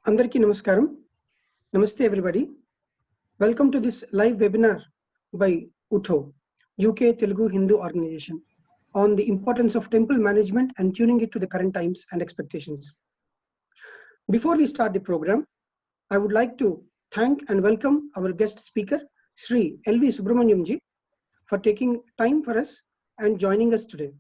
Andarki Namaskaram. Namaste everybody. Welcome to this live webinar by UTHO, UK Telugu Hindu organization, on the importance of temple management and tuning it to the current times and expectations. Before we start the program, I would like to thank and welcome our guest speaker, Shri L.V. Subramanyam ji, for taking time for us and joining us today.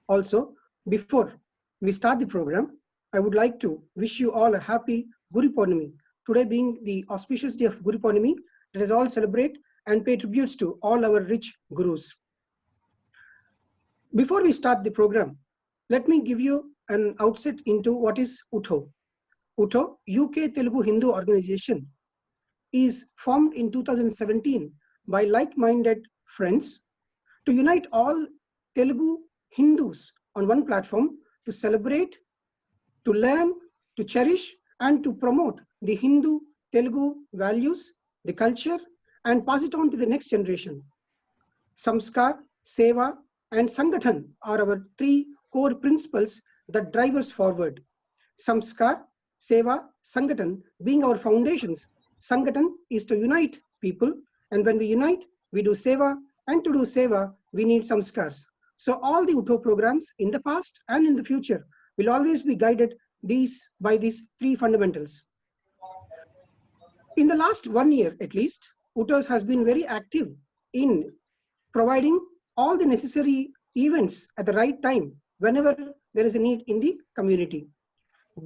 Also, before we start the program, I would like to wish you all a happy Guru Purnami, today being the auspicious day of Guru Purnami. Let us all celebrate and pay tributes to all our rich gurus. Before we start the program, let me give you an outset into what is UTHO. UTHO, UK Telugu Hindu organization, is formed in 2017 by like-minded friends to unite all Telugu Hindus on one platform to celebrate, to learn, to cherish, and to promote the Hindu Telugu values, the culture, and pass it on to the next generation. Samskar, Seva, and Sangathan are our three core principles that drive us forward. Samskar, Seva, Sangathan being our foundations. Sangathan is to unite people, and when we unite, we do Seva, and to do Seva, we need Samskars. So all the UTHO programs in the past and in the future will always be guided by these three fundamentals. In the last 1 year at least, UTHO has been very active in providing all the necessary events at the right time whenever there is a need in the community.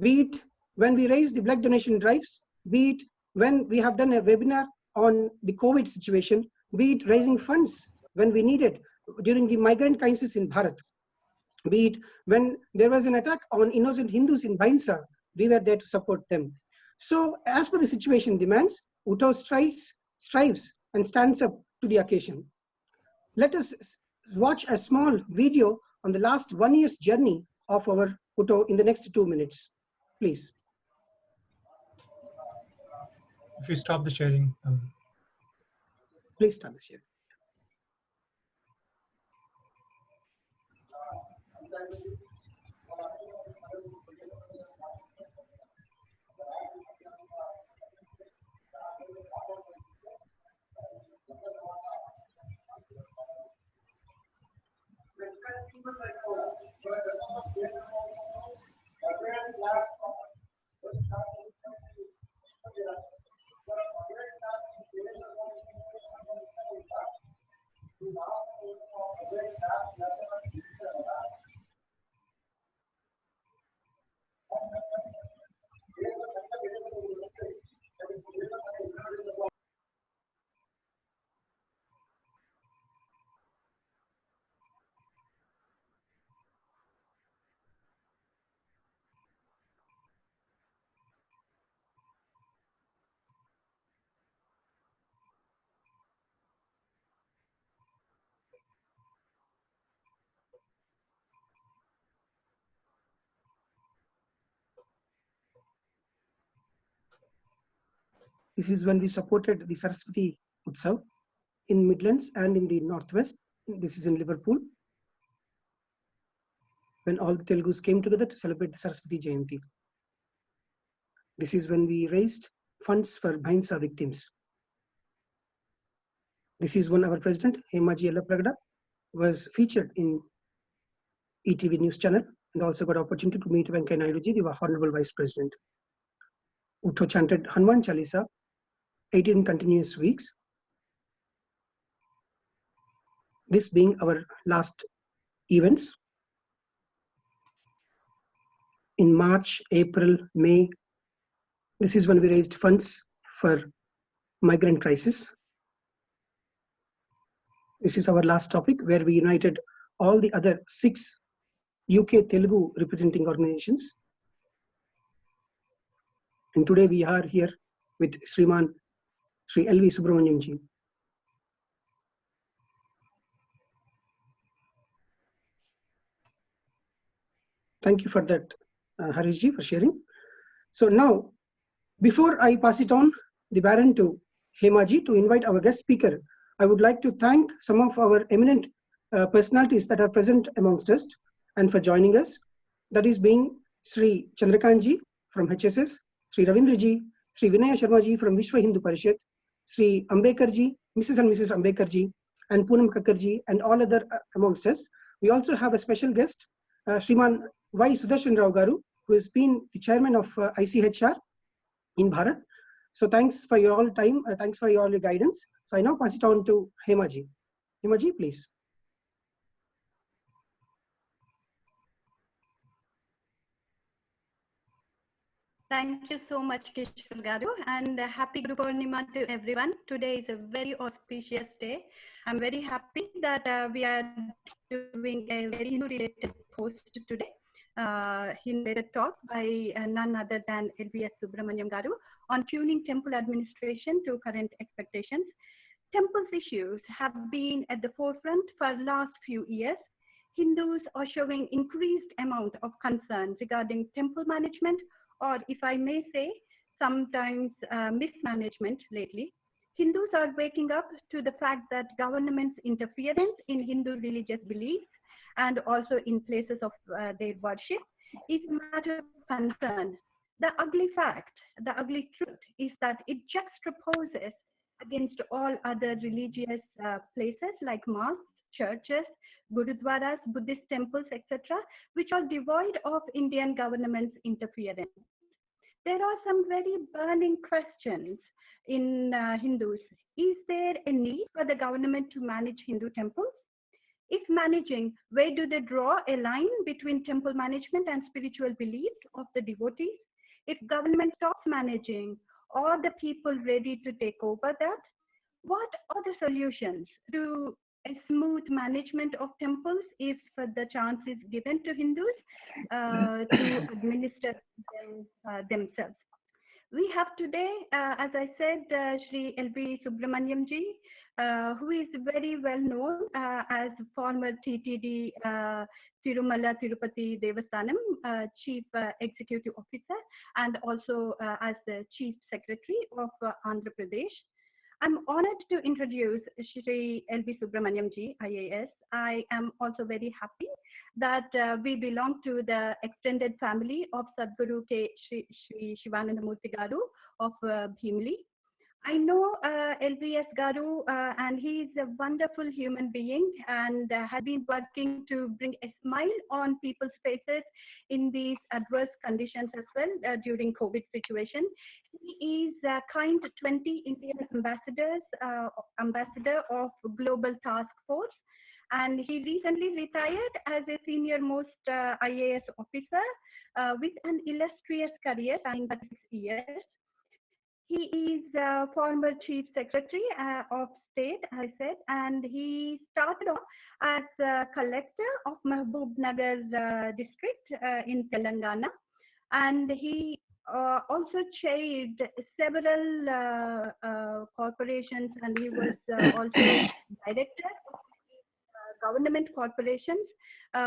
Be it when we raise the blood donation drives, be it when we have done a webinar on the COVID situation, be it raising funds when we need it during the migrant crisis in Bharat, be it when there was an attack on innocent Hindus in Bhainsa, we were there to support them. So as per the situation demands, UTHO strives and stands up to the occasion. Let us watch a small video on the last 1 year's journey of our UTHO in the next 2 minutes, please. If you stop the sharing. Please start the sharing. This is when we supported the Saraswati Utsav in Midlands and in the Northwest. This is in Liverpool, when all the Telugus came together to celebrate the Saraswati Jayanti. This is when we raised funds for Bhainsa victims. This is when our president, Hemaji Ella was featured in ETV News Channel and also got opportunity to meet Venkaiah Naidu ji, the Honorable Vice President. UTHO chanted Hanuman Chalisa 18 continuous weeks. This being our last events. In March, April, May, this is when we raised funds for migrant crisis. This is our last topic where we united all the other 6 UK Telugu representing organizations. And today we are here with Shri L.V. Subramanyam ji. Thank you for that, Harish ji, for sharing. So now, before I pass it on the baton to Hema ji to invite our guest speaker, I would like to thank some of our eminent personalities that are present amongst us and for joining us. That is being Sri Chandrakant ji from HSS, Sri Ravindra ji, Sri Vinaya Sharma ji from Vishwa Hindu Parishad, Sri Ambekar ji, Mrs. and Mrs. Ambekar ji, and Poonam Kakkar ji, and all other amongst us. We also have a special guest, Shriman Y. Sudarshan Rao Garu, who has been the chairman of ICHR in Bharat. So thanks for your all time. Thanks for all your guidance. So I now pass it on to Hema ji. Hema ji, please. Thank you so much, Kishore Garu, and happy Guru Purnima to everyone. Today is a very auspicious day. I'm very happy that we are doing a very Hindu-related post today, Hindu-related talk by none other than L.V.S. Subramanyam Garu on tuning temple administration to current expectations. Temples issues have been at the forefront for the last few years. Hindus are showing increased amount of concern regarding temple management, or if I may say, sometimes mismanagement lately. Hindus are waking up to the fact that government's interference in Hindu religious beliefs and also in places of their worship is a matter of concern. The ugly fact, the ugly truth is that it juxtaposes against all other religious places like mosques, churches, gurudwaras, Buddhist temples, etc., which are devoid of Indian government's interference. There are some very burning questions in Hindus. Is there a need for the government to manage Hindu temples? If managing, where do they draw a line between temple management and spiritual beliefs of the devotees? If government stops managing, are the people ready to take over that? What are the solutions to a smooth management of temples if the chance is given to Hindus to administer them themselves? We have today, as I said, Shri L.V. Subramanyam ji, who is very well known as former TTD Tirumala Tirupati Devasthanam Chief Executive Officer, and also as the Chief Secretary of Andhra Pradesh. I'm honored to introduce Shri L.V. Subramanyam ji, IAS. I am also very happy that we belong to the extended family of Sadguru K. Shri Shivananda Murthy Garu of Bhimli. I know L.V.S. Garu, and he is a wonderful human being and has been working to bring a smile on people's faces in these adverse conditions as well during COVID situation. He is a kind 20 Indian ambassador of Global Task Force, and he recently retired as a senior most IAS officer with an illustrious career spanning 36 years. He is a former Chief Secretary of State, as I said, and he started off as a collector of Mahbubnagar District in Telangana, and he also chaired several corporations, and he was also director of government corporations.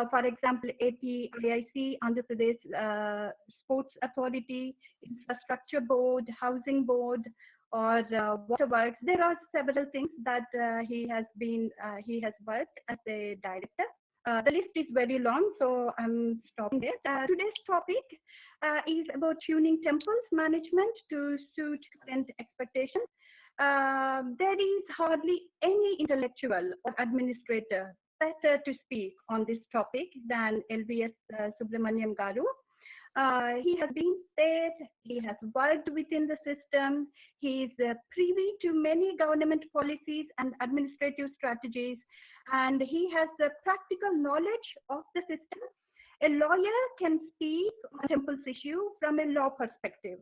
For example, APIIC, Andhra Pradesh Sports Authority, Infrastructure Board, Housing Board, or Waterworks. There are several things that he has worked as a director. The list is very long, so I'm stopping there. Today's topic is about tuning temples management to suit current expectations. There is hardly any intellectual or administrator better to speak on this topic than L.V.S. Subramanyam Garu. He has been there, he has worked within the system, he is privy to many government policies and administrative strategies, and he has the practical knowledge of the system. A lawyer can speak on temples issue from a law perspective,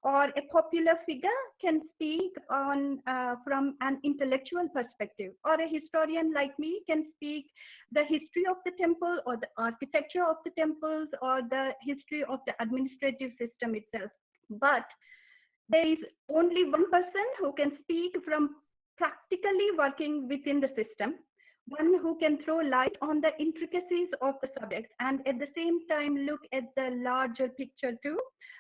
or a popular figure can speak on from an intellectual perspective, or a historian like me can speak the history of the temple or the architecture of the temples or the history of the administrative system itself. But there is only one person who can speak from practically working within the system, one who can throw light on the intricacies of the subject and at the same time look at the larger picture too.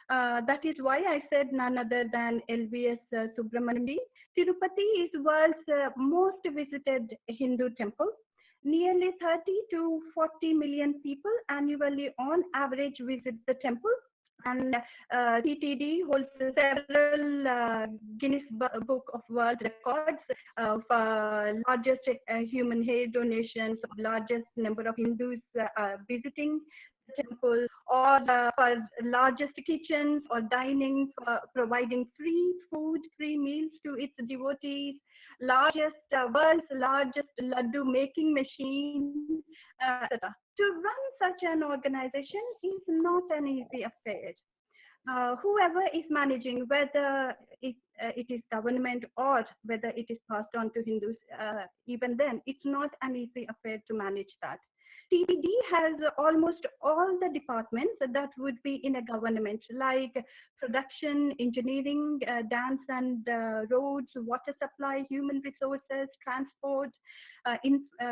That is why I said none other than L.V.S. Subramanyam. Tirupati is world's most visited Hindu temple. Nearly 30 to 40 million people annually on average visit the temple. And TTD holds several Guinness Book of World Records of largest human hair donations, of largest number of Hindus visiting the temple, or for largest kitchens or dining, for providing free food, free meals to its devotees, largest world's largest laddu making machine, etc. To run such an organization is not an easy affair. Whoever is managing, whether it is government or whether it is passed on to Hindus, even then, it's not an easy affair to manage that. TTD has almost all the departments that would be in a government, like production, engineering, dams and roads, water supply, human resources, transport,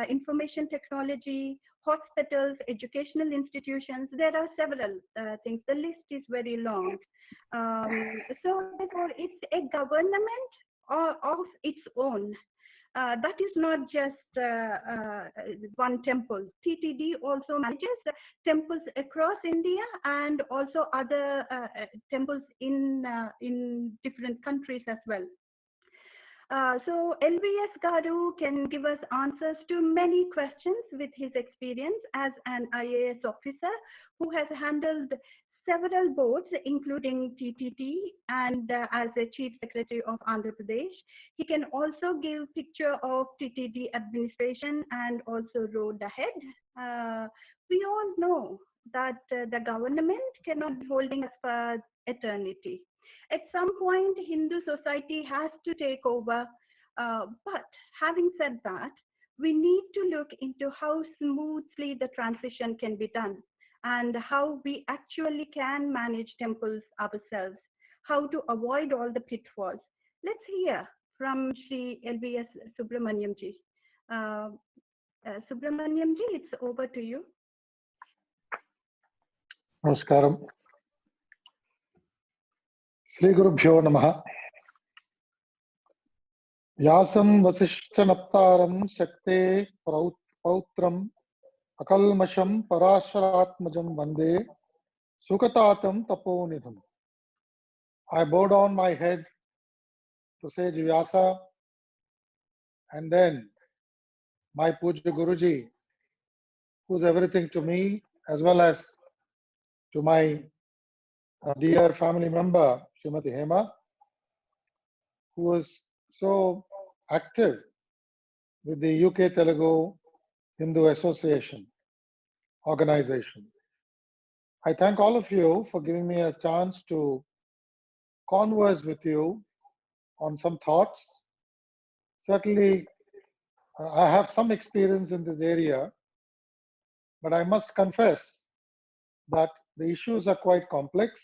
information technology, hospitals, educational institutions. There are several things. The list is very long. So therefore, it's a government of its own. That is not just one temple. TTD also manages temples across India and also other temples in different countries as well. So L.V.S. Garu can give us answers to many questions with his experience as an IAS officer who has handled several boards, including TTT, and as a Chief Secretary of Andhra Pradesh. He can also give picture of TTD administration and also road ahead. We all know that the government cannot be holding us for eternity. At some point, Hindu society has to take over. But having said that, we need to look into how smoothly the transition can be done and how we actually can manage temples ourselves, how to avoid all the pitfalls. Let's hear from Shri L.V.S. Subramanyam ji. Subramanyam ji, it's over to you. Namaskaram. Sri Gurubhyo Namaha. Vyasam Vasishtanaptaram Shakte Pautram Akalmasham Parasharatmajam Vande Sukatatam Taponidham. I bowed down my head to sage Vyasa, and then my Puja Guruji, who's everything to me, as well as to my dear family member, Srimati Hema, who was so active with the UK Telugu Hindu Association organization. I thank all of you for giving me a chance to converse with you on some thoughts. Certainly, I have some experience in this area, but I must confess that the issues are quite complex,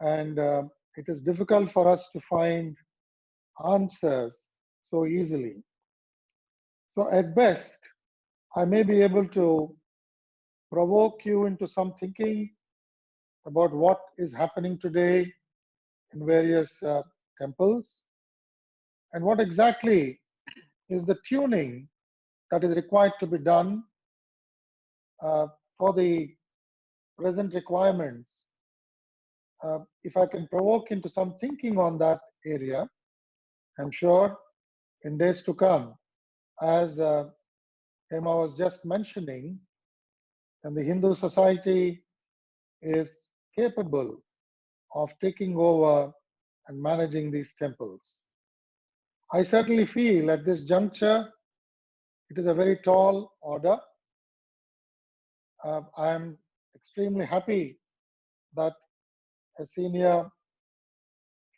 and it is difficult for us to find answers so easily. So at best, I may be able to provoke you into some thinking about what is happening today in various temples and what exactly is the tuning that is required to be done for the present requirements. If I can provoke into some thinking on that area, I'm sure in days to come, as Emma was just mentioning, and the Hindu society is capable of taking over and managing these temples. I certainly feel at this juncture, it is a very tall order. I am extremely happy that a senior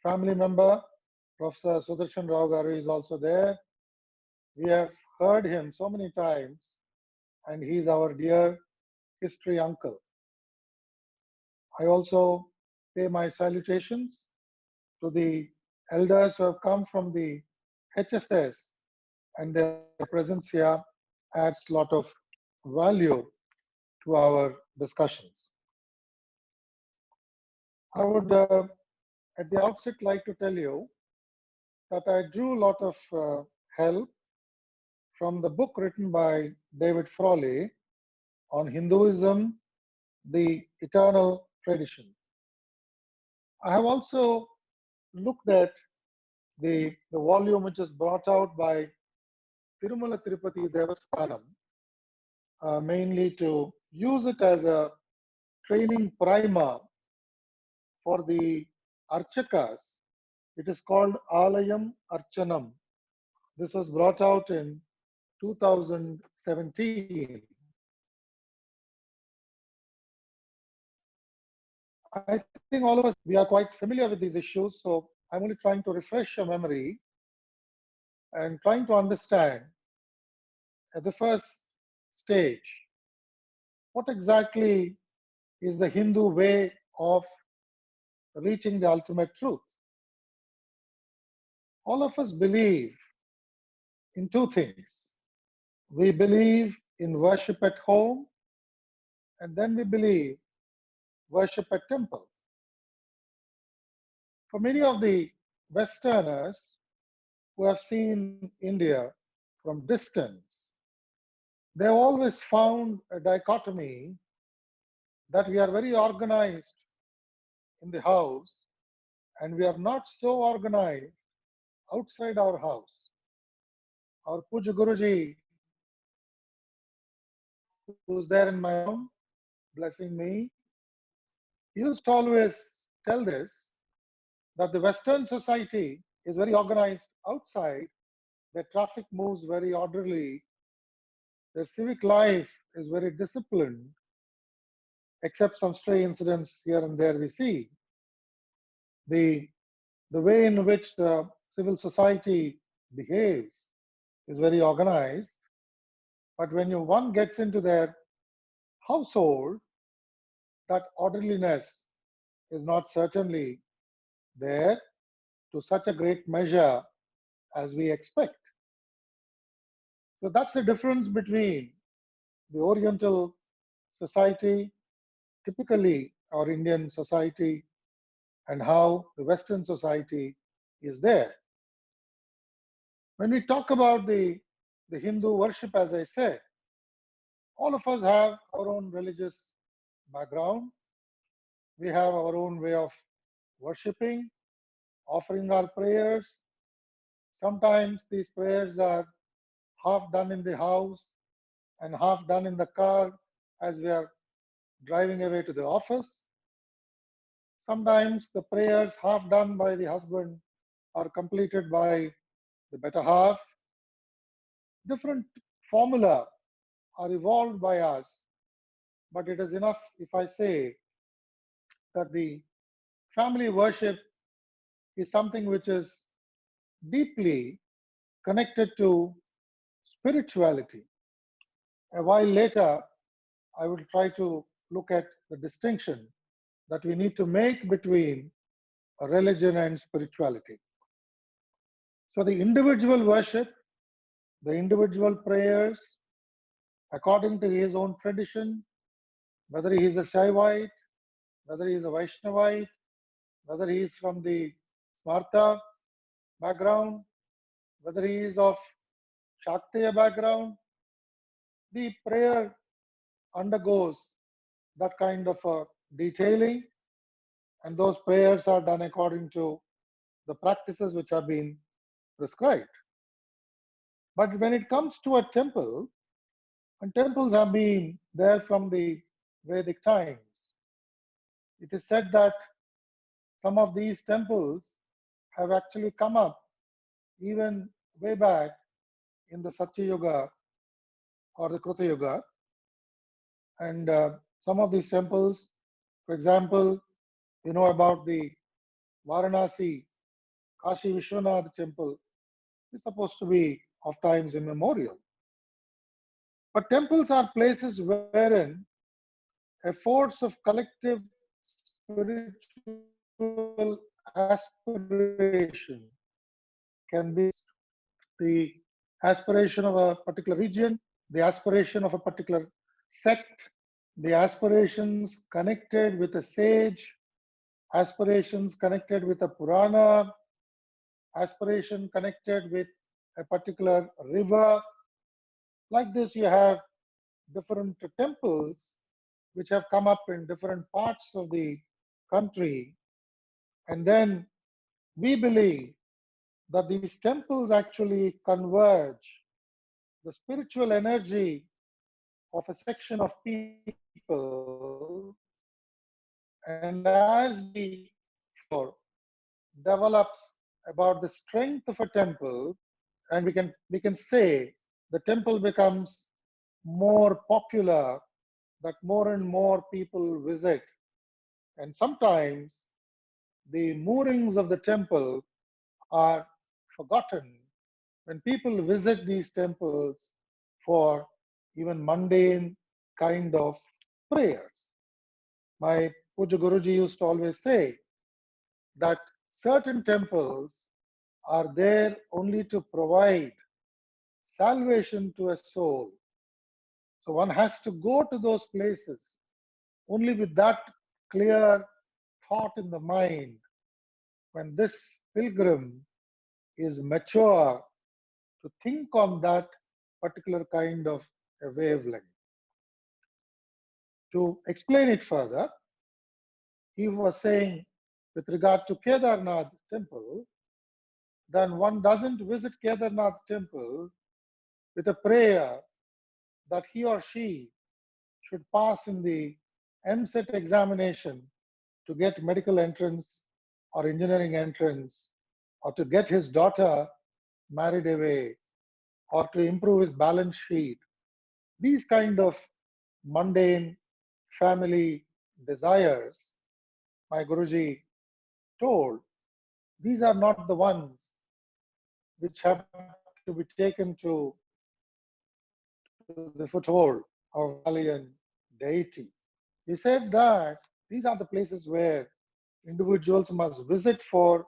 family member, Professor Sudarshan Rao Garu, is also there. We have heard him so many times, and he's our dear history uncle. I also pay my salutations to the elders who have come from the HSS, and their presence here adds a lot of value to our discussions. I would at the outset like to tell you that I drew a lot of help from the book written by David Frawley on Hinduism, the eternal tradition. I have also looked at the volume which is brought out by Tirumala Tirupati Devasthanam, mainly to use it as a training primer for the Archakas. It is called Alayam Archanam. This was brought out in 2017. I think all of us, we are quite familiar with these issues, so I'm only trying to refresh your memory and trying to understand at the first stage, what exactly is the Hindu way of reaching the ultimate truth? All of us believe in two things. We believe in worship at home, and then we believe worship at temple. For many of the Westerners who have seen India from distance, they have always found a dichotomy that we are very organized in the house and we are not so organized outside our house. Our Puj Guruji, who's there in my home, blessing me, he used to always tell this, that the Western society is very organized outside, their traffic moves very orderly, their civic life is very disciplined, except some stray incidents here and there we see. The way in which the civil society behaves is very organized, but when one gets into their household, that orderliness is not certainly there to such a great measure as we expect. So that's the difference between the Oriental society, typically our Indian society, and how the Western society is there. When we talk about the Hindu worship, as I said, all of us have our own religious background. We have our own way of worshipping, offering our prayers. Sometimes these prayers are half done in the house and half done in the car as we are driving away to the office. Sometimes the prayers half done by the husband are completed by the better half. Different formula are evolved by us, but it is enough if I say that the family worship is something which is deeply connected to spirituality. A while later, I will try to look at the distinction that we need to make between religion and spirituality. So the individual worship, the individual prayers, according to his own tradition, whether he is a Shaivite, whether he is a Vaishnavite, whether he is from the Smarta background, whether he is of Shaktiya background, the prayer undergoes that kind of a detailing, and those prayers are done according to the practices which have been prescribed. But when it comes to a temple, and temples have been there from the Vedic times, it is said that some of these temples have actually come up even way back in the Satya Yuga or the Kruta Yuga. And some of these temples, for example, you know about the Varanasi Kashi Vishwanath temple, is supposed to be of times immemorial. But temples are places wherein a force of collective spiritual aspiration can be the aspiration of a particular region, the aspiration of a particular sect, the aspirations connected with a sage, aspirations connected with a Purana, aspiration connected with a particular river. Like this, you have different temples which have come up in different parts of the country. And then we believe that these temples actually converge the spiritual energy of a section of people, and as the folklore develops about the strength of a temple, and we can say the temple becomes more popular, that more and more people visit, and sometimes the moorings of the temple are forgotten when people visit these temples for even mundane kind of prayers. My Puja Guruji used to always say that certain temples are there only to provide salvation to a soul. So one has to go to those places only with that clear thought in the mind. When this pilgrim is mature to think on that particular kind of a wavelength. To explain it further, he was saying with regard to Kedarnath temple, then one doesn't visit Kedarnath temple with a prayer that he or she should pass in the MSET examination to get medical entrance or engineering entrance, or to get his daughter married away, or to improve his balance sheet. These kind of mundane family desires, my Guruji told, these are not the ones which have to be taken to the foothold of Himalayan deity. He said that these are the places where individuals must visit for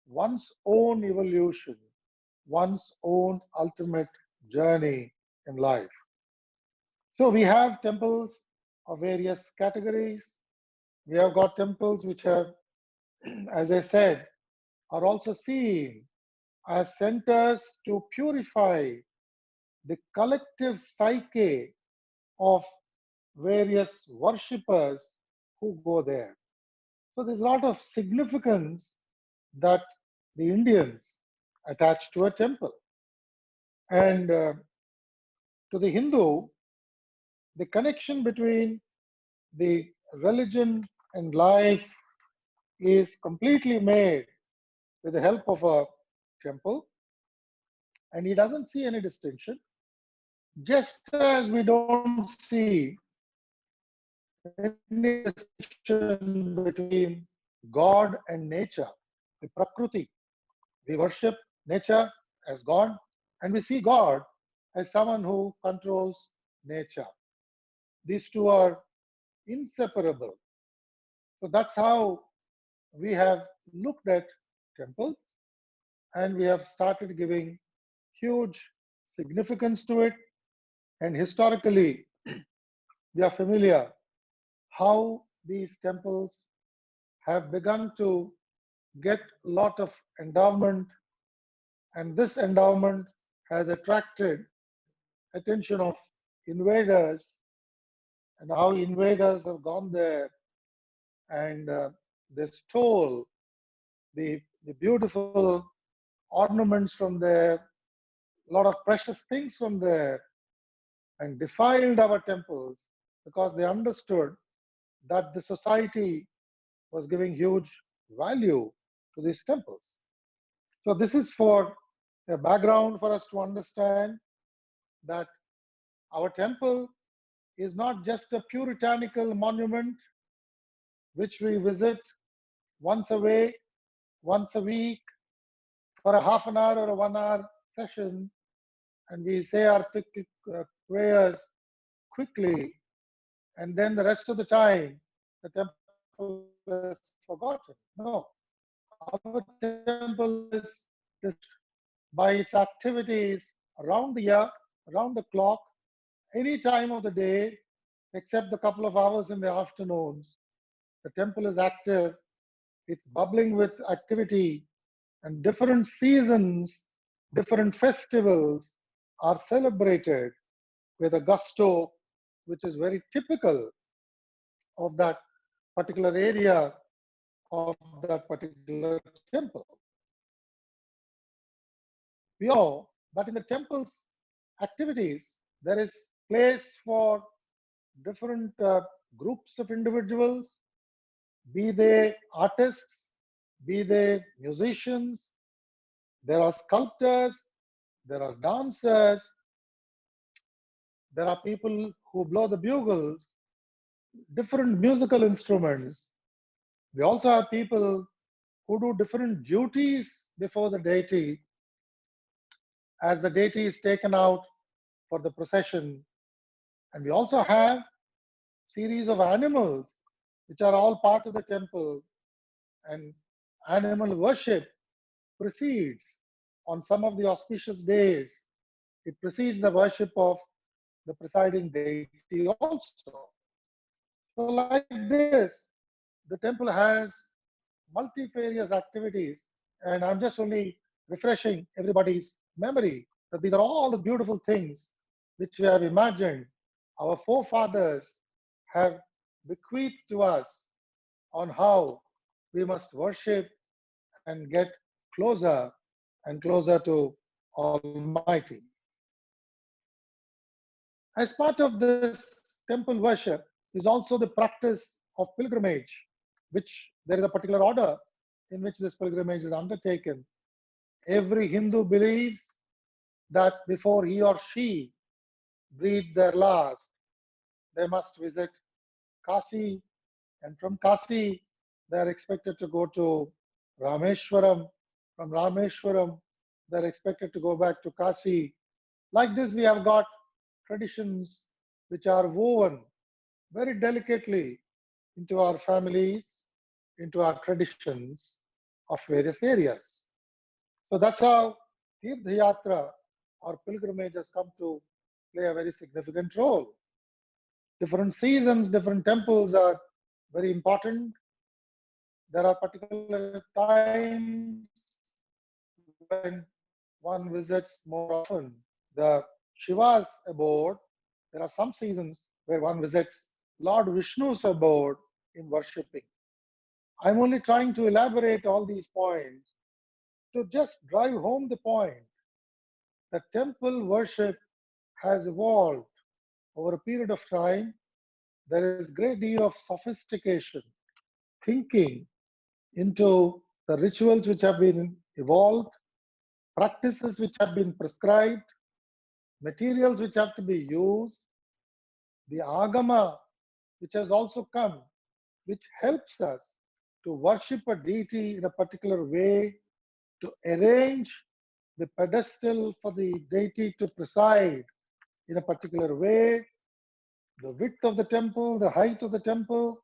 one's own evolution, one's own ultimate journey in life. So we have temples of various categories. We have got temples which have, as I said, are also seen as centers to purify the collective psyche of various worshippers who go there. So there's a lot of significance that the Indians attach to a temple. And to the Hindu, the connection between the religion and life is completely made with the help of a temple, and he doesn't see any distinction. Just as we don't see any distinction between God and nature, the Prakriti. We worship nature as God, and we see God as someone who controls nature. These two are inseparable. So that's how we have looked at temples, and we have started giving huge significance to it. And historically, we are familiar how these temples have begun to get a lot of endowment, and this endowment has attracted attention of invaders, and how invaders have gone there and they stole the beautiful ornaments from there, a lot of precious things from there, and defiled our temples because they understood that the society was giving huge value to these temples. So this is for a background for us to understand that our temple is not just a puritanical monument which we visit once a week for a half an hour or a 1 hour session, and we say our prayers quickly, and then the rest of the time the temple is forgotten. No, our temple is by its activities around the year, around the clock, any time of the day, except the couple of hours in the afternoons. The temple is active, it's bubbling with activity, and different seasons, different festivals are celebrated with a gusto which is very typical of that particular area of that particular temple. We all know that in the temple's activities, there is place for different groups of individuals, be they artists, be they musicians, there are sculptors, there are dancers, there are people who blow the bugles, different musical instruments. We also have people who do different duties before the deity as the deity is taken out for the procession. And we also have series of animals which are all part of the temple, and animal worship precedes on some of the auspicious days. It precedes the worship of the presiding deity also. So like this, the temple has multifarious activities, and I'm just only refreshing everybody's memory that these are all the beautiful things which we have imagined our forefathers have bequeathed to us on how we must worship and get closer and closer to Almighty. As part of this temple worship is also the practice of pilgrimage, which there is a particular order in which this pilgrimage is undertaken. Every Hindu believes that before he or she breathes their last, they must visit Kasi, and from Kasi, they are expected to go to Rameshwaram. From Rameshwaram, they are expected to go back to Kasi. Like this, we have got traditions which are woven very delicately into our families, into our traditions of various areas. So that's how Tirtha Yatra or pilgrimage has come to play a very significant role. Different seasons, different temples are very important. There are particular times when one visits more often the Shiva's abode. There are some seasons where one visits Lord Vishnu's abode in worshipping. I'm only trying to elaborate all these points to just drive home the point that temple worship has evolved over a period of time. There is a great deal of sophistication, thinking into the rituals which have been evolved, practices which have been prescribed, materials which have to be used, the agama which has also come, which helps us to worship a deity in a particular way, to arrange the pedestal for the deity to preside in a particular way, the width of the temple, the height of the temple,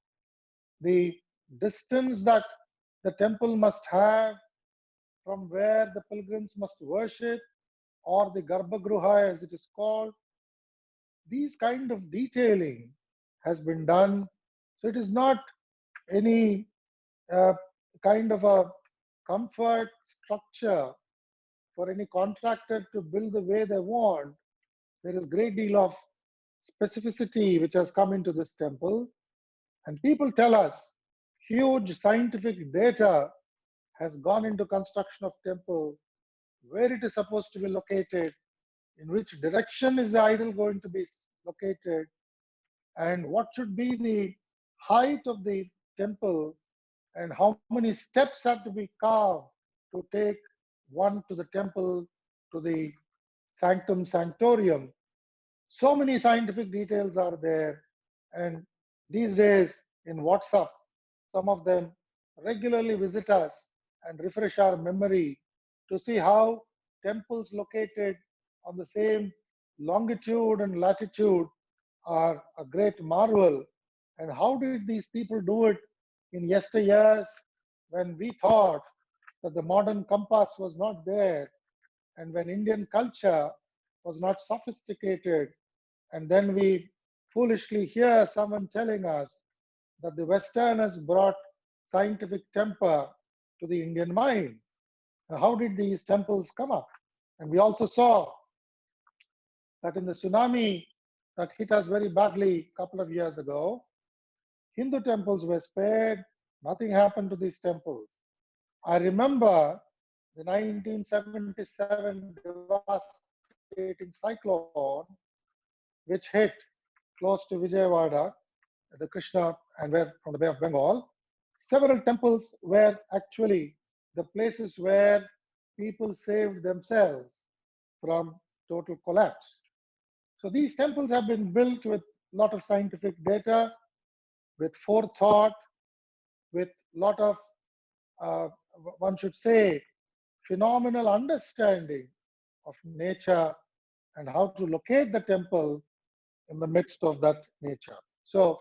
the distance that the temple must have from where the pilgrims must worship, or the Garbhagruha as it is called. These kind of detailing has been done. So it is not any kind of a comfort structure for any contractor to build the way they want. There is a great deal of specificity which has come into this temple. And people tell us huge scientific data has gone into construction of temple, where it is supposed to be located, in which direction is the idol going to be located, and what should be the height of the temple, and how many steps have to be carved to take one to the temple, to the sanctum sanctorium. So many scientific details are there, and these days in WhatsApp, some of them regularly visit us and refresh our memory to see how temples located on the same longitude and latitude are a great marvel. And how did these people do it in yesteryears when we thought that the modern compass was not there, and when Indian culture was not sophisticated, and then we foolishly hear someone telling us that the Westerners brought scientific temper to the Indian mind. Now, how did these temples come up? And we also saw that in the tsunami that hit us very badly a couple of years ago, Hindu temples were spared. Nothing happened to these temples. I remember the 1977 devastating cyclone which hit close to Vijayawada, the Krishna and where from the Bay of Bengal. Several temples were actually the places where people saved themselves from total collapse. So these temples have been built with a lot of scientific data, with forethought, with a lot of, one should say, phenomenal understanding of nature and how to locate the temple in the midst of that nature. So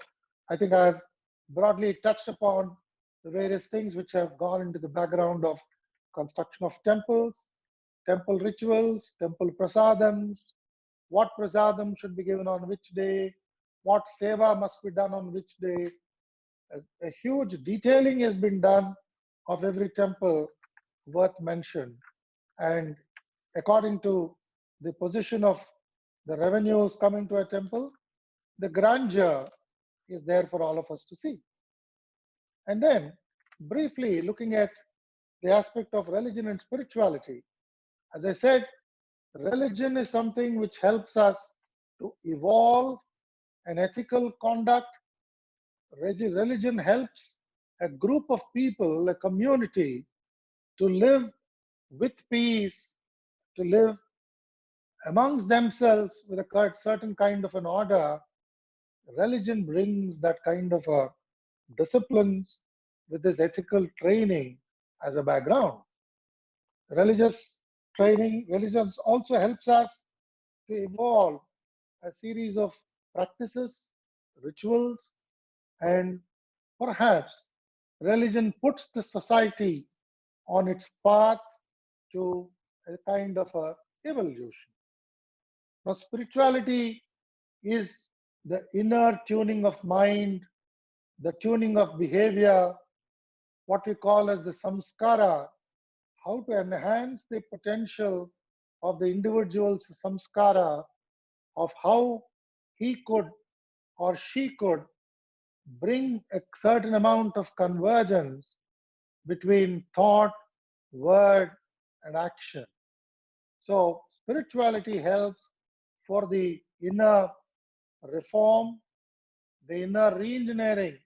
I think I've broadly touched upon the various things which have gone into the background of construction of temples, temple rituals, temple prasadams, what prasadam should be given on which day, what seva must be done on which day. A huge detailing has been done of every temple worth mention. And according to the position of the revenues coming to a temple, the grandeur is there for all of us to see. And then briefly looking at the aspect of religion and spirituality. As I said, religion is something which helps us to evolve an ethical conduct. Religion helps a group of people, a community, to live with peace, to live amongst themselves with a certain kind of an order. Religion brings that kind of a disciplines with this ethical training as a background. Religious training, religion also helps us to evolve a series of practices, rituals, and perhaps religion puts the society on its path to a kind of a evolution. Now, spirituality is the inner tuning of mind, the tuning of behavior, what we call as the samskara, how to enhance the potential of the individual's samskara, of how he could or she could bring a certain amount of convergence between thought, word, and action. So spirituality helps for the inner reform, the inner re-engineering,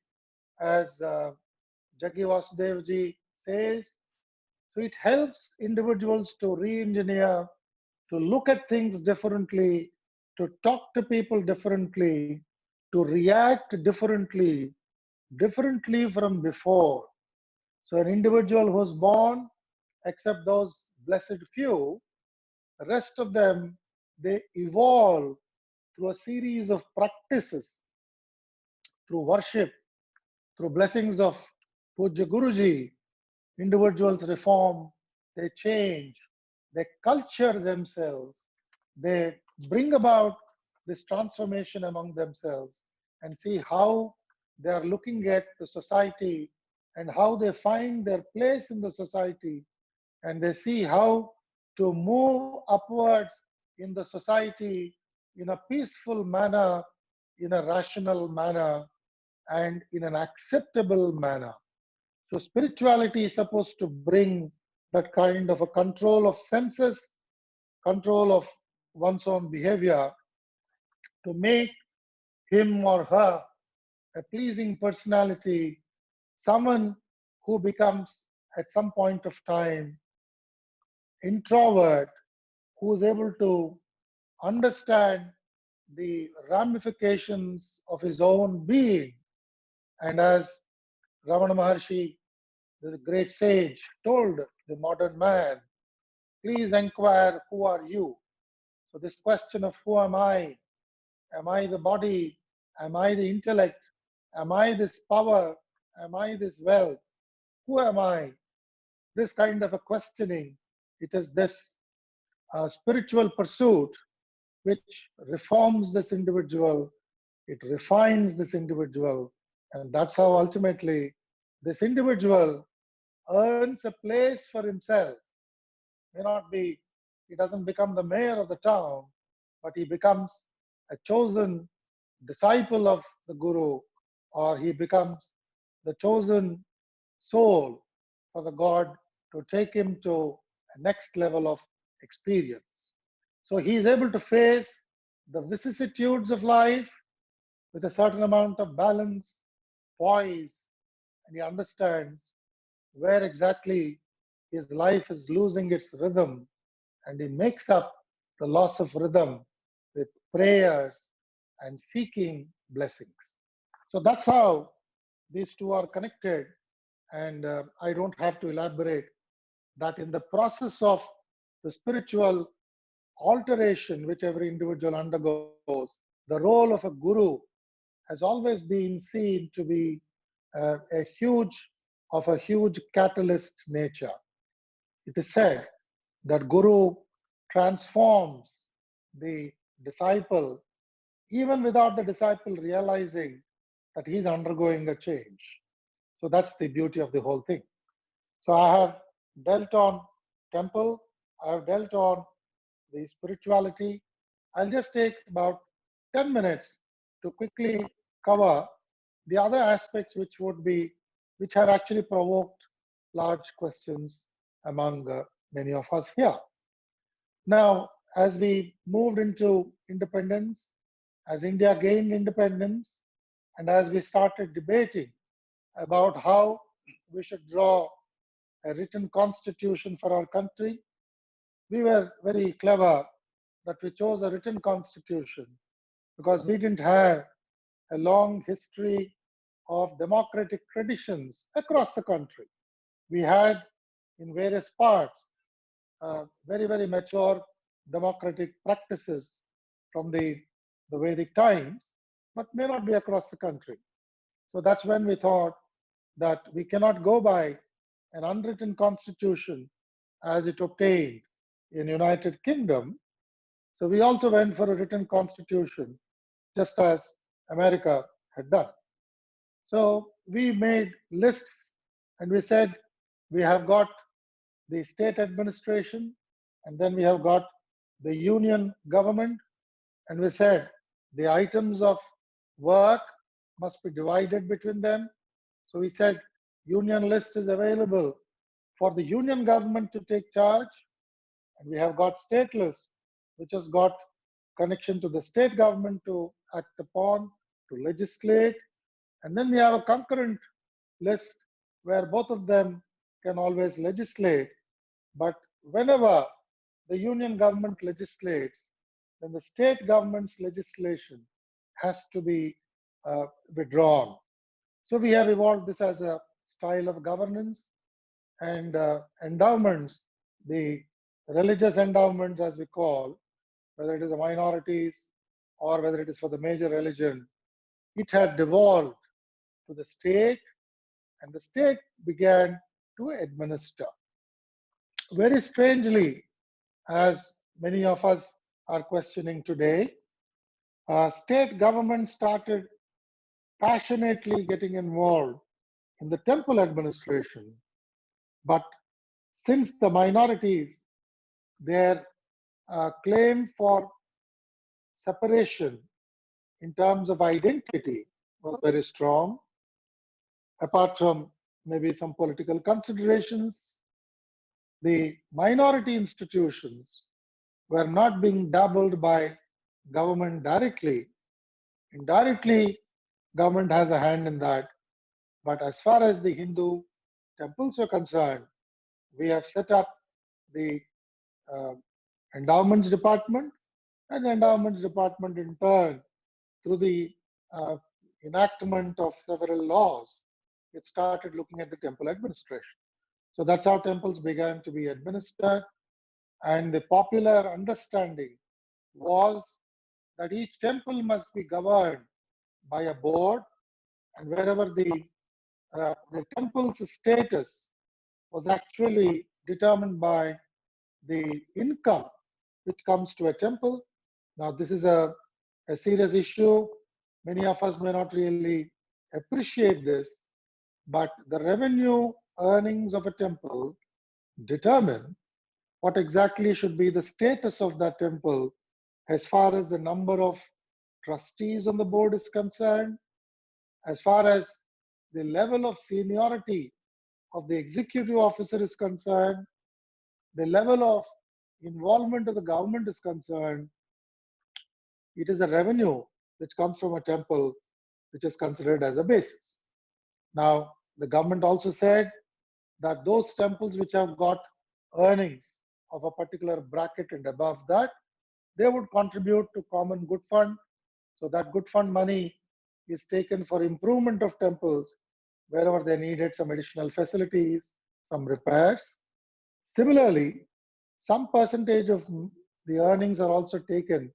as Jaggi Vasudevji says. So it helps individuals to re-engineer, to look at things differently, to talk to people differently, to react differently, differently from before. So an individual who's born, except those blessed few, the rest of them, they evolve through a series of practices, through worship, through blessings of Puja Guruji. Individuals reform, they change, they culture themselves, they bring about this transformation among themselves and see how they are looking at the society and how they find their place in the society, and they see how to move upwards in the society in a peaceful manner, in a rational manner, and in an acceptable manner. So spirituality is supposed to bring that kind of a control of senses, control of one's own behavior, to make him or her a pleasing personality, someone who becomes at some point of time introvert, who is able to understand the ramifications of his own being. And as Ramana Maharshi, the great sage, told the modern man, please inquire, who are you? So this question of who am I the body? Am I the intellect? Am I this power? Am I this wealth? Who am I? This kind of a questioning, it is this spiritual pursuit which reforms this individual, it refines this individual, and that's how ultimately this individual earns a place for himself. May not be, he doesn't become the mayor of the town, but he becomes a chosen disciple of the Guru, or he becomes the chosen soul for the God to take him to a next level of experience. So he is able to face the vicissitudes of life with a certain amount of balance, poise, and he understands where exactly his life is losing its rhythm, and he makes up the loss of rhythm with prayers and seeking blessings. So that's how these two are connected, and I don't have to elaborate that in the process of the spiritual alteration which every individual undergoes, the role of a guru has always been seen to be a huge catalyst nature. It is said that guru transforms the disciple even without the disciple realizing that he's undergoing a change. So that's the beauty of the whole thing. So I have dealt on temple, I have dealt on the spirituality. I'll just take about 10 minutes to quickly cover the other aspects which have actually provoked large questions among many of us here. Now, as we moved into independence, as India gained independence, and as we started debating about how we should draw a written constitution for our country, we were very clever that we chose a written constitution because we didn't have a long history of democratic traditions across the country. We had in various parts very, very mature democratic practices from the Vedic times, but may not be across the country. So that's when we thought that we cannot go by an unwritten constitution as it obtained in United Kingdom. So we also went for a written constitution, just as America had done. So we made lists and we said we have got the state administration and then we have got the union government, and we said the items of work must be divided between them. So we said union list is available for the union government to take charge, and we have got state list which has got connection to the state government to act upon, to legislate, and then we have a concurrent list where both of them can always legislate. But whenever the union government legislates, then the state government's legislation has to be withdrawn. So we have evolved this as a style of governance, and endowments, the religious endowments as we call, whether it is the minorities or whether it is for the major religion, it had devolved to the state, and the state began to administer. Very strangely, as many of us are questioning today, state government started passionately getting involved in the temple administration. But since the minorities, their claim for separation in terms of identity was very strong, apart from maybe some political considerations, the minority institutions were not being dabbled by government directly. Indirectly, government has a hand in that. But as far as the Hindu temples are concerned, we have set up the uh, endowments department, and the endowments department in turn, through the uh, enactment of several laws, it started looking at the temple administration. So that's how temples began to be administered. And the popular understanding was that each temple must be governed by a board, and wherever the temple's status was actually determined by the income which comes to a temple. Now, this is a serious issue. Many of us may not really appreciate this, but the revenue earnings of a temple determine what exactly should be the status of that temple as far as the number of trustees on the board is concerned, as far as the level of seniority of the executive officer is concerned, the level of involvement of the government is concerned, it is a revenue which comes from a temple which is considered as a basis. Now, the government also said that those temples which have got earnings of a particular bracket and above that, they would contribute to common good fund. So that good fund money is taken for improvement of temples wherever they needed some additional facilities, some repairs. Similarly, some percentage of the earnings are also taken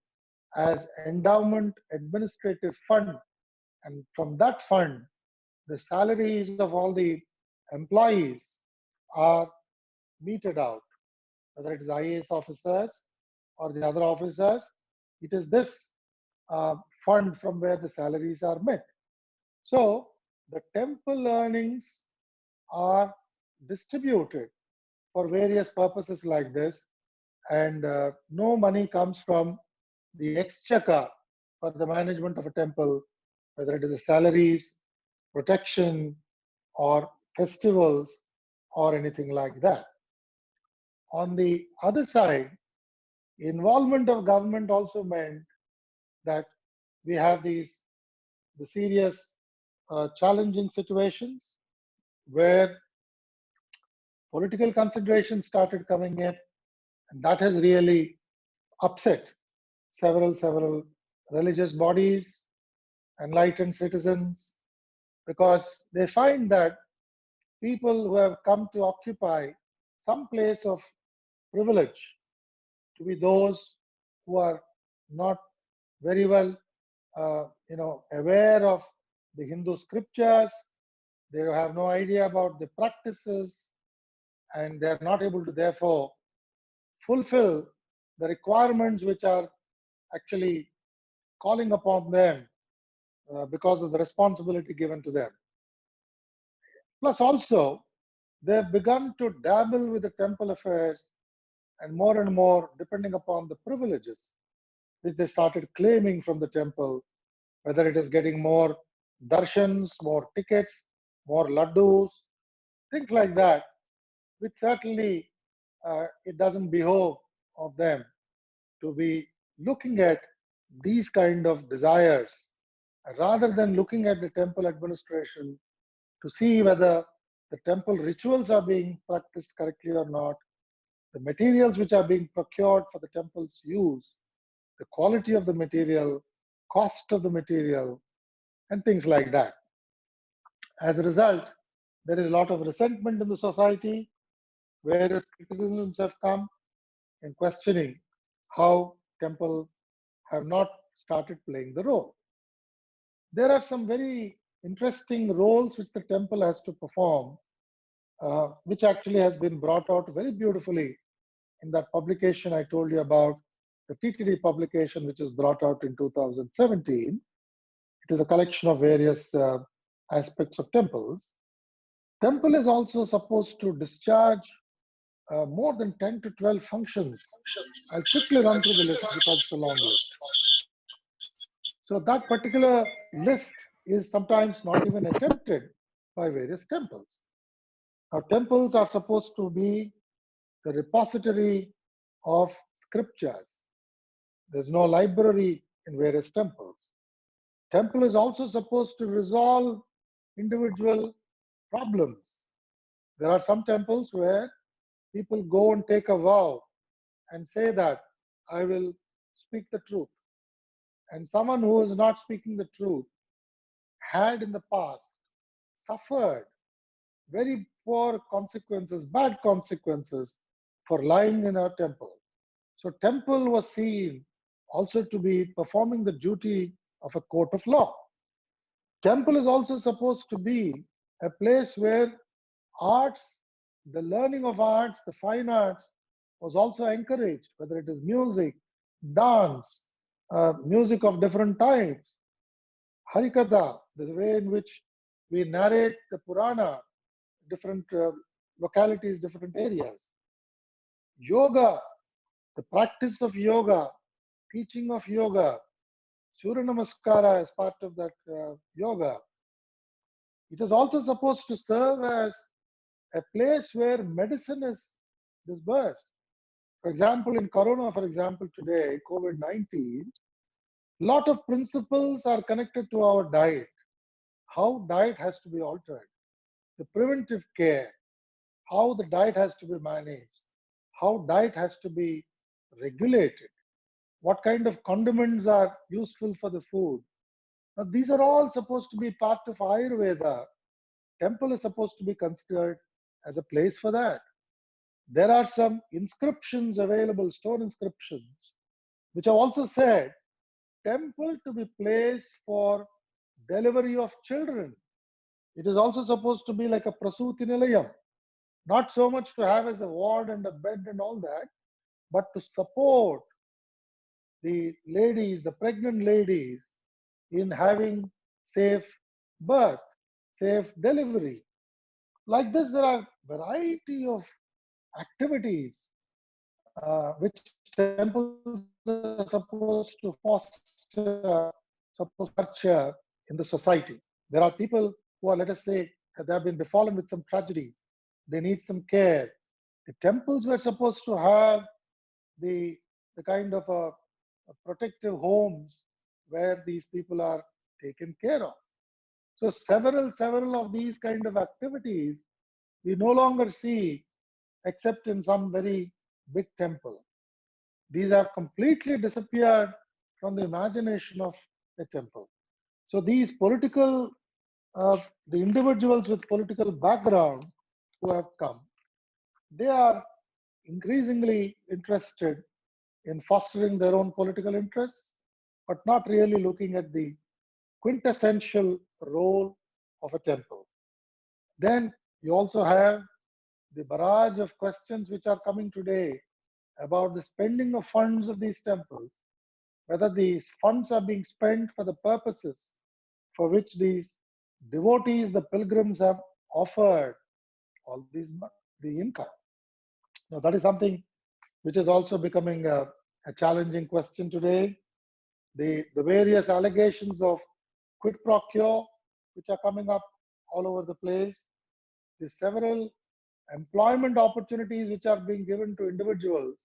as endowment administrative fund, and from that fund the salaries of all the employees are meted out, whether it is IAS officers or the other officers. It is this fund from where the salaries are met. So the temple earnings are distributed for various purposes like this, and no money comes from the exchequer for the management of a temple, whether it is the salaries, protection, or festivals, or anything like that. On the other side, involvement of government also meant that we have the serious challenging situations where political considerations started coming in, and that has really upset several religious bodies, enlightened citizens, because they find that people who have come to occupy some place of privilege to be those who are not very well aware of the Hindu scriptures. They have no idea about the practices, and they are not able to therefore fulfill the requirements which are actually calling upon them because of the responsibility given to them. Plus also, they have begun to dabble with the temple affairs, and more, depending upon the privileges which they started claiming from the temple, whether it is getting more darshans, more tickets, more laddus, things like that, which certainly it doesn't behove of them to be looking at these kind of desires rather than looking at the temple administration to see whether the temple rituals are being practiced correctly or not, the materials which are being procured for the temple's use, the quality of the material, cost of the material, and things like that. As a result, there is a lot of resentment in the society, whereas criticisms have come in questioning how temple have not started playing the role. There are some very interesting roles which the temple has to perform, which actually has been brought out very beautifully in that publication I told you about, the TTD publication, which was brought out in 2017. It is a collection of various aspects of temples. Temple is also supposed to discharge more than 10 to 12 functions. I'll quickly run through the list because it's a long list. So that particular list is sometimes not even attempted by various temples. Now, temples are supposed to be the repository of scriptures. There's no library in various temples. Temple is also supposed to resolve individual problems. There are some temples where people go and take a vow and say that I will speak the truth. And someone who is not speaking the truth had in the past suffered very poor consequences, bad consequences for lying in a temple. So temple was seen also to be performing the duty of a court of law. Temple is also supposed to be a place where arts, the learning of arts, the fine arts was also encouraged, whether it is music, dance, music of different types, Harikatha, the way in which we narrate the Purana, different localities, different areas. Yoga, the practice of yoga, teaching of yoga, Surya Namaskara as part of that yoga, It is also supposed to serve as a place where medicine is disbursed. For example, in Corona, for example, today, COVID-19, lot of principles are connected to our diet, how diet has to be altered, the preventive care, how the diet has to be managed, how diet has to be regulated, what kind of condiments are useful for the food. Now, these are all supposed to be part of Ayurveda. Temple is supposed to be considered as a place for that. There are some inscriptions available, stone inscriptions, which have also said temple to be place for delivery of children. It is also supposed to be like a prasuti nilayam, not so much to have as a ward and a bed and all that, but to support the ladies, the pregnant ladies, in having safe birth, safe delivery. Like this, there are variety of activities which temples are supposed to foster, supposed to nurture in the society. There are people who are, let us say, they have been befallen with some tragedy. They need some care. The temples were supposed to have the, the kind of a protective homes where these people are taken care of. So several of these kind of activities we no longer see except in some very big temple. These have completely disappeared from the imagination of a temple. So these political, the individuals with political background who have come, they are increasingly interested in fostering their own political interests, but not really looking at the quintessential role of a temple. Then you also have the barrage of questions which are coming today about the spending of funds of these temples, whether these funds are being spent for the purposes for which these devotees, the pilgrims, have offered all these the income. Now that is something which is also becoming a challenging question today. The various allegations of quid pro quo which are coming up all over the place, the several employment opportunities which are being given to individuals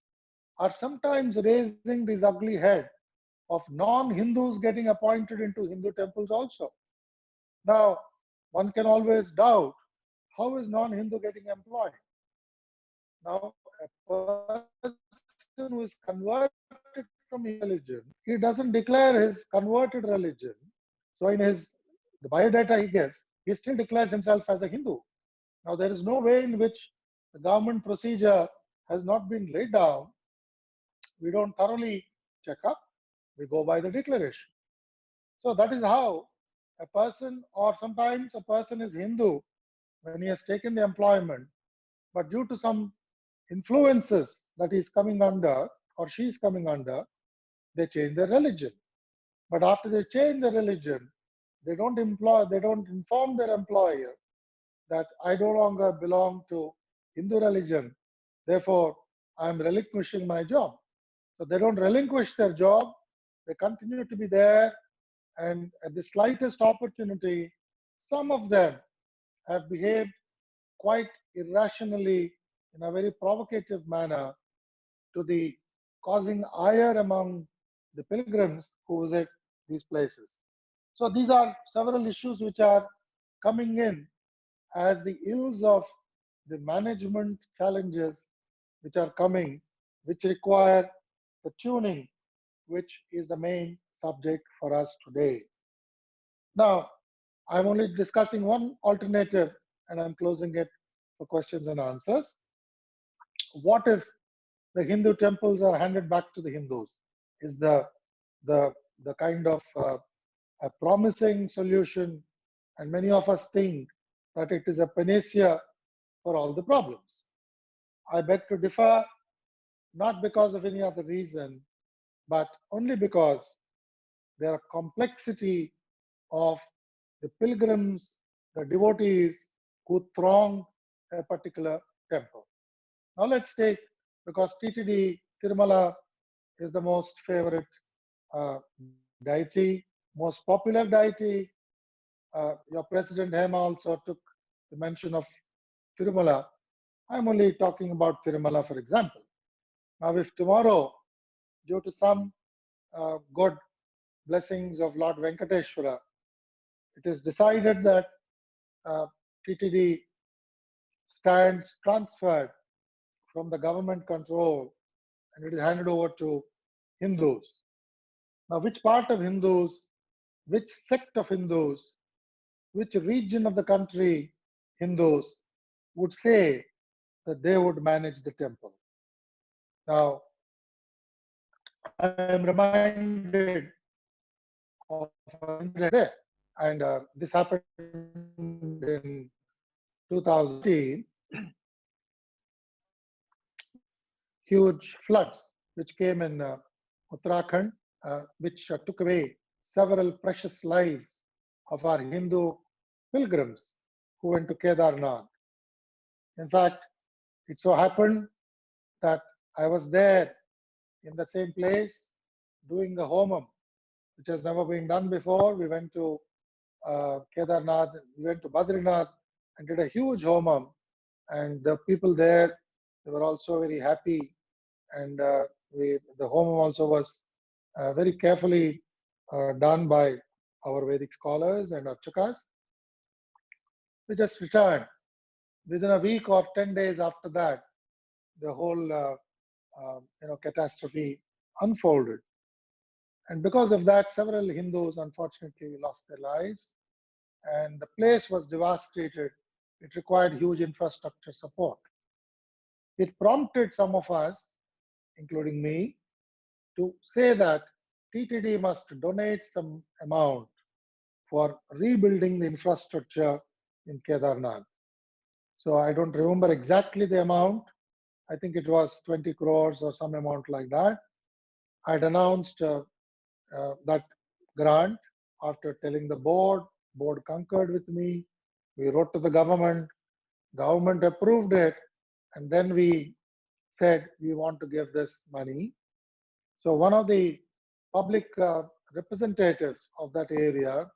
are sometimes raising this ugly head of non-Hindus getting appointed into Hindu temples also. Now, one can always doubt, how is non-Hindu getting employed? Now, a person who is converted from Hindu religion, he doesn't declare his converted religion. So in the biodata he gives, he still declares himself as a Hindu. Now, there is no way in which the government procedure has not been laid down. We don't thoroughly check up, we go by the declaration. So that is how a person, or sometimes a person is Hindu when he has taken the employment, but due to some influences that he is coming under or she is coming under, they change their religion. But after they change their religion, they don't inform their employer that I no longer belong to Hindu religion, therefore I am relinquishing my job. So they don't relinquish their job, they continue to be there, and at the slightest opportunity, some of them have behaved quite irrationally in a very provocative manner to the causing ire among the pilgrims who visit these places. So these are several issues which are coming in as the ills of the management challenges which are coming, which require the tuning, which is the main subject for us today. Now, I'm only discussing one alternative and I'm closing it for questions and answers. What if the Hindu temples are handed back to the Hindus? Is the kind of a promising solution, and many of us think that it is a panacea for all the problems. I beg to differ, not because of any other reason, but only because there are complexity of the pilgrims, the devotees who throng a particular temple. Now let's take, because TTD Tirumala is the most favorite deity, most popular deity, Your President Hema also took the mention of Tirumala. I'm only talking about Tirumala, for example. Now, if tomorrow, due to some good blessings of Lord Venkateshwara, it is decided that TTD stands transferred from the government control and it is handed over to Hindus. Now, which part of Hindus, which sect of Hindus, which region of the country Hindus would say that they would manage the temple? Now, I am reminded of an incident there, and this happened in 2018. Huge floods which came in Uttarakhand, which took away several precious lives of our Hindu pilgrims who went to Kedarnath. In fact, it so happened that I was there in the same place doing a homam, which has never been done before. We went to Kedarnath, we went to Badrinath and did a huge homam, and the people there, they were also very happy, and the homam also was very carefully done by our Vedic scholars and Archakas. We just returned. Within a week or 10 days after that, the whole catastrophe unfolded. And because of that, several Hindus unfortunately lost their lives, and the place was devastated. It required huge infrastructure support. It prompted some of us, including me, to say that TTD must donate some amount for rebuilding the infrastructure in Kedarnath. So I don't remember exactly the amount. I think it was 20 crores or some amount like that. I'd announced that grant after telling the board. Board concurred with me. We wrote to the government. Government approved it. And then we said we want to give this money. So one of the public representatives of that area,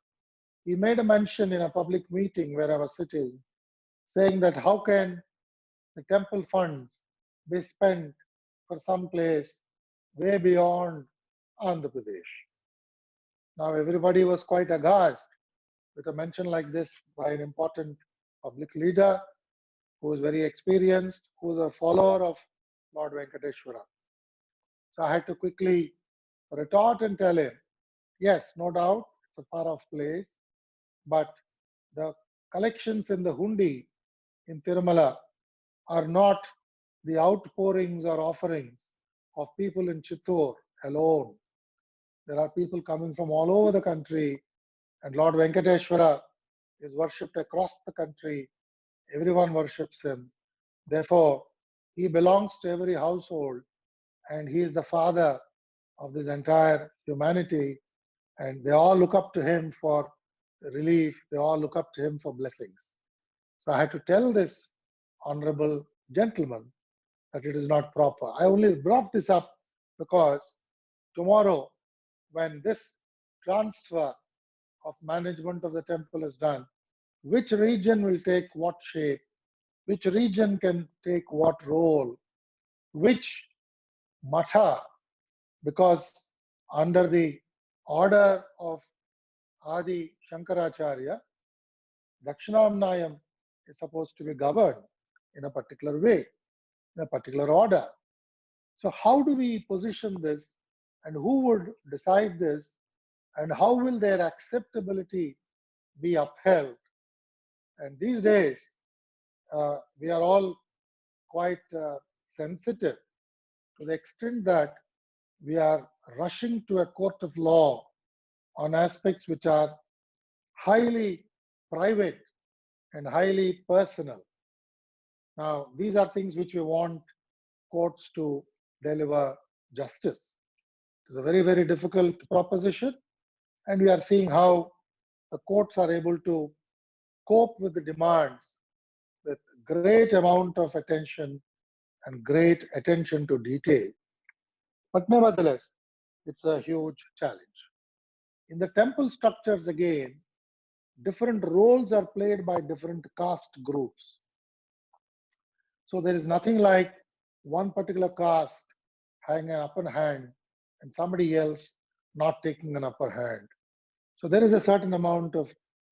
he made a mention in a public meeting where I was sitting, saying that how can the temple funds be spent for some place way beyond Andhra Pradesh? Now everybody was quite aghast with a mention like this by an important public leader who is very experienced, who is a follower of Lord Venkateshwara. So I had to quickly retort and tell him, yes, no doubt, it's a far off place, but the collections in the hundi in Tirumala are not the outpourings or offerings of people in Chittor alone. There are people coming from all over the country, and Lord Venkateshwara is worshipped across the country. Everyone worships him. Therefore, he belongs to every household, and he is the father of this entire humanity, and they all look up to him for relief. They all look up to him for blessings. So I had to tell this honorable gentleman that it is not proper. I only brought this up because tomorrow, when this transfer of management of the temple is done, which region will take what shape, which region can take what role, which matha, because under the order of Adi Shankaracharya, Dakshinamnayam is supposed to be governed in a particular way, in a particular order. So how do we position this, and who would decide this, and how will their acceptability be upheld? And these days, we are all quite sensitive to the extent that we are rushing to a court of law on aspects which are highly private and highly personal. Now, these are things which we want courts to deliver justice. It is a very, very difficult proposition, and we are seeing how the courts are able to cope with the demands with great amount of attention and great attention to detail. But nevertheless, it's a huge challenge. In the temple structures again, different roles are played by different caste groups. So there is nothing like one particular caste having an upper hand and somebody else not taking an upper hand. So there is a certain amount of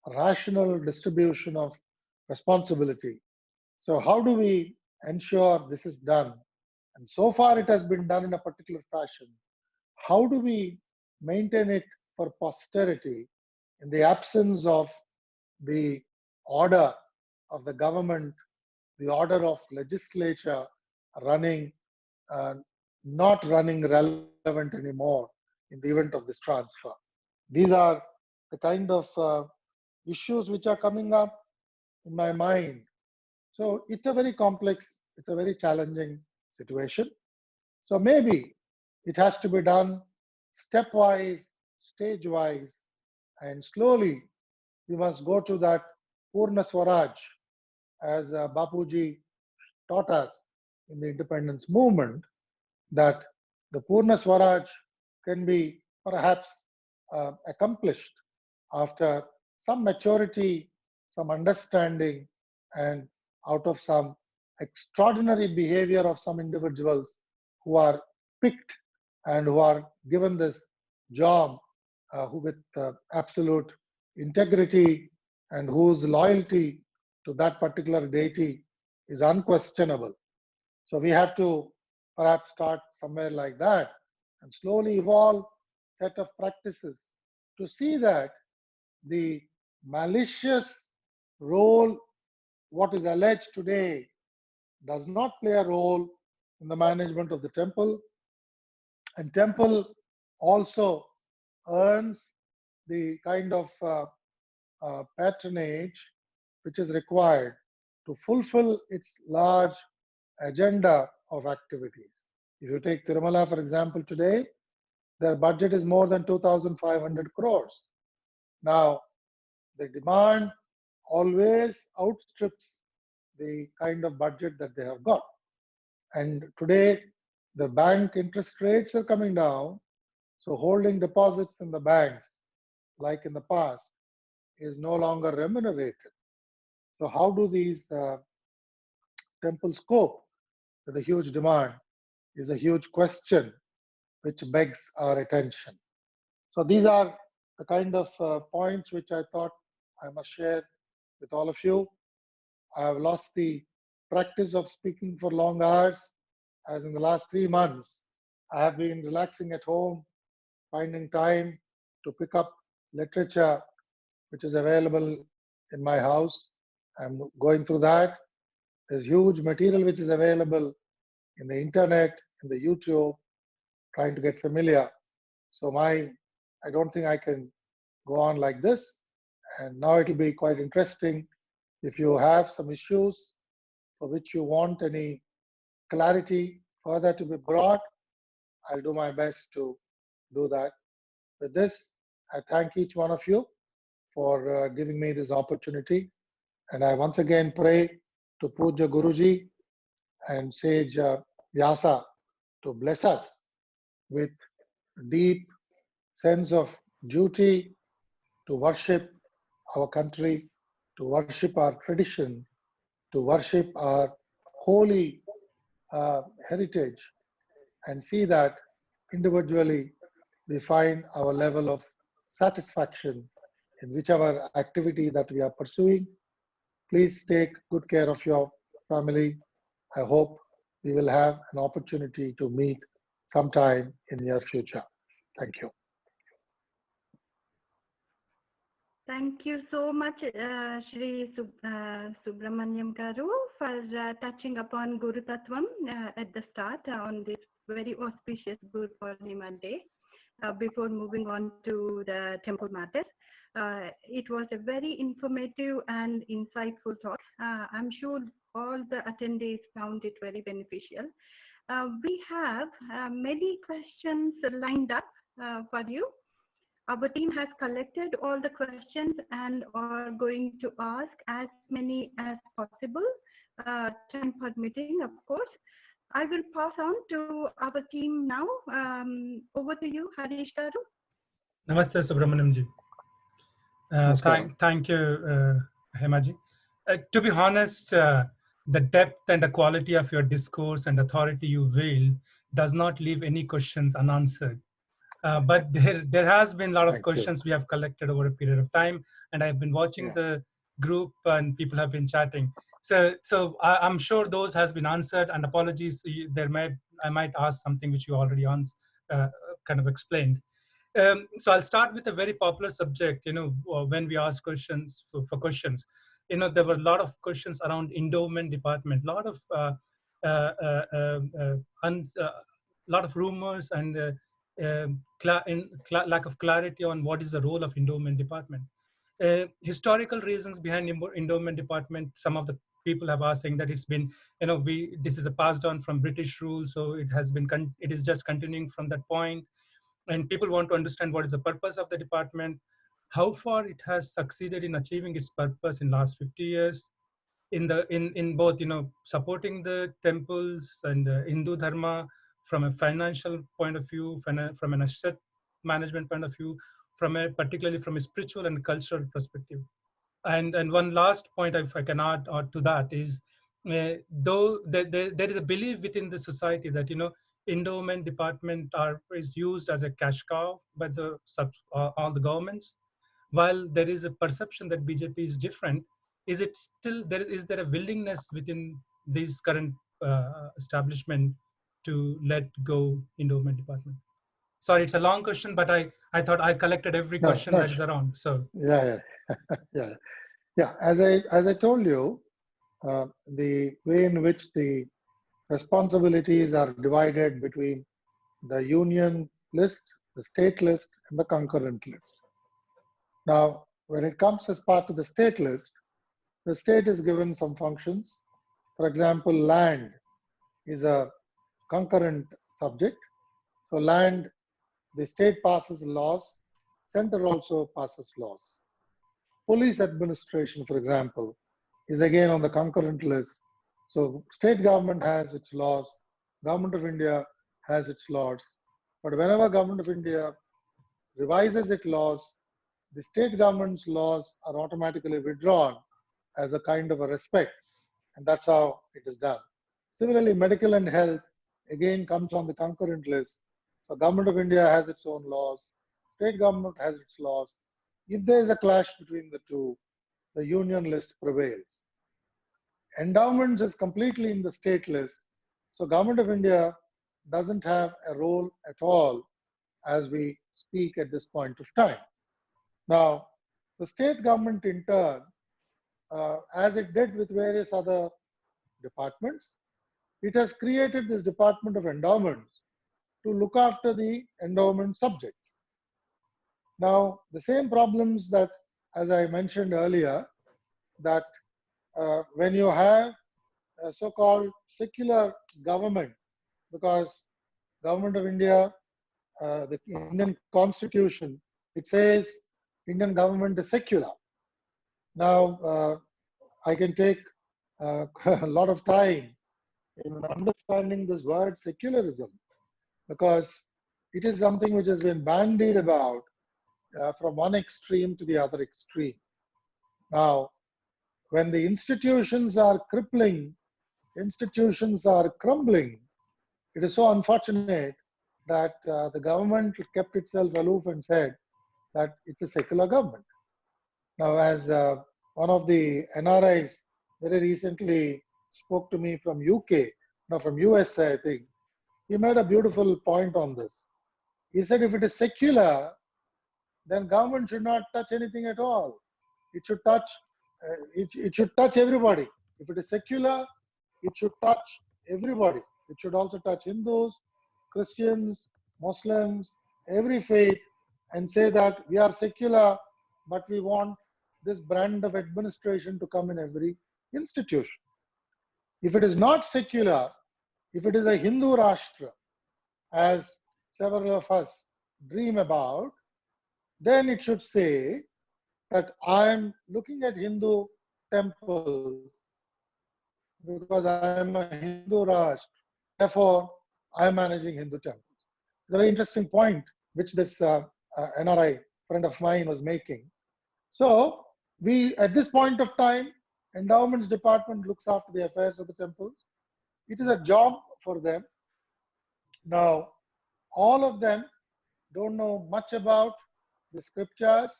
rational distribution of responsibility. So how do we ensure this is done? And so far it has been done in a particular fashion. How do we maintain it for posterity in the absence of the order of the government, the order of legislature running, uh, not running relevant anymore in the event of this transfer? These are the kind of issues which are coming up in my mind. So it's a very complex, it's a very challenging situation. So maybe it has to be done stepwise, stage-wise, and slowly we must go to that Purna Swaraj, as Bapuji taught us in the independence movement, that the Purna Swaraj can be perhaps accomplished after some maturity, some understanding, and out of some extraordinary behavior of some individuals who are picked and who are given this job, who with absolute integrity and whose loyalty to that particular deity is unquestionable. So we have to perhaps start somewhere like that and slowly evolve set of practices to see that the malicious role, what is alleged today, does not play a role in the management of the temple. And temple also earns the kind of patronage which is required to fulfill its large agenda of activities. If you take Tirumala, for example, today, their budget is more than 2,500 crores. Now, the demand always outstrips the kind of budget that they have got. And today, the bank interest rates are coming down. So holding deposits in the banks, like in the past, is no longer remunerated. So how do these temples cope with a huge demand is a huge question which begs our attention. So these are the kind of points which I thought I must share with all of you. I have lost the practice of speaking for long hours, as in the last 3 months, I have been relaxing at home, finding time to pick up literature which is available in my house. I'm going through that. There's huge material which is available in the internet, in the YouTube, trying to get familiar. So I don't think I can go on like this. And now it'll be quite interesting. If you have some issues for which you want any clarity further to be brought, I'll do my best to do that. With this, I thank each one of you for giving me this opportunity. And I once again pray to Puja Guruji and Sage Vyasa to bless us with deep sense of duty to worship our country, to worship our tradition, to worship our holy heritage, and see that individually we find our level of satisfaction in whichever activity that we are pursuing. Please take good care of your family. I hope we will have an opportunity to meet sometime in near future. Thank you. Thank you so much, Shri Subramanyam Garu, for touching upon Guru Tattvam at the start on this very auspicious Guru Purnima day. Before moving on to the temple matters, it was a very informative and insightful talk. I'm sure all the attendees found it very beneficial. We have many questions lined up for you. Our team has collected all the questions and are going to ask as many as possible, time permitting, of course. I will pass on to our team now. Over to you, Harish Garu. Namaste, Subramanyam ji. Namaskaram. Thank you, Hemaji. To be honest, the depth and the quality of your discourse and authority you wield does not leave any questions unanswered. But there has been a lot of Thank you. questions we have collected over a period of time, and I've been watching Yeah. the group and people have been chatting. So I'm sure those has been answered. And apologies, I might ask something which you already kind of explained. So I'll start with a very popular subject. When we ask questions for questions, there were a lot of questions around endowment department, a lot of lot of rumors and lack of clarity on what is the role of endowment department. Historical reasons behind endowment department. Some of the people have asked saying that it's been, this is a passed on from British rule, so it has been, it is just continuing from that point. And people want to understand what is the purpose of the department, how far it has succeeded in achieving its purpose in last 50 years, in both supporting the temples and Hindu dharma from a financial point of view, from an asset management point of view, particularly from a spiritual and cultural perspective. And one last point, if I can add to that, is though there is a belief within the society that endowment department is used as a cash cow by all the governments, while there is a perception that BJP is different. Is it still there? Is there a willingness within this current establishment to let go endowment department? Sorry, it's a long question, but I thought I collected every question that is around. So yeah. Yeah. As I told you, the way in which the responsibilities are divided between the union list, the state list, and the concurrent list. Now, when it comes as part of the state list, the state is given some functions. For example, land is a concurrent subject. So land, the state passes laws, center also passes laws. Police administration, for example, is again on the concurrent list. So state government has its laws, Government of India has its laws, but whenever Government of India revises its laws, the state government's laws are automatically withdrawn as a kind of a respect, and that's how it is done. Similarly, medical and health again comes on the concurrent list. So Government of India has its own laws, state government has its laws. If there is a clash between the two, the union list prevails. Endowments is completely in the state list. So Government of India doesn't have a role at all as we speak at this point of time. Now, the state government in turn, as it did with various other departments, it has created this Department of Endowments to look after the endowment subjects. Now, the same problems that, as I mentioned earlier, that when you have a so-called secular government, because Government of India, the Indian Constitution, it says Indian government is secular. Now, I can take a lot of time in understanding this word secularism, because it is something which has been bandied about from one extreme to the other extreme. Now, when the institutions are crippling, institutions are crumbling, it is so unfortunate that the government kept itself aloof and said that it's a secular government. Now, as one of the NRIs very recently spoke to me from UK, no, from US, I think, he made a beautiful point on this. He said, if it is secular, then government should not touch anything at all. It should touch, it should touch everybody. If it is secular, it should touch everybody. It should also touch Hindus, Christians, Muslims, every faith, and say that we are secular, but we want this brand of administration to come in every institution. If it is not secular, if it is a Hindu Rashtra, as several of us dream about, then it should say that I am looking at Hindu temples because I am a Hindu Rashtra. Therefore, I am managing Hindu temples. It's a very interesting point which this NRI friend of mine was making. So we, at this point of time, endowments department looks after the affairs of the temples. It is a job for them. Now, all of them don't know much about the scriptures,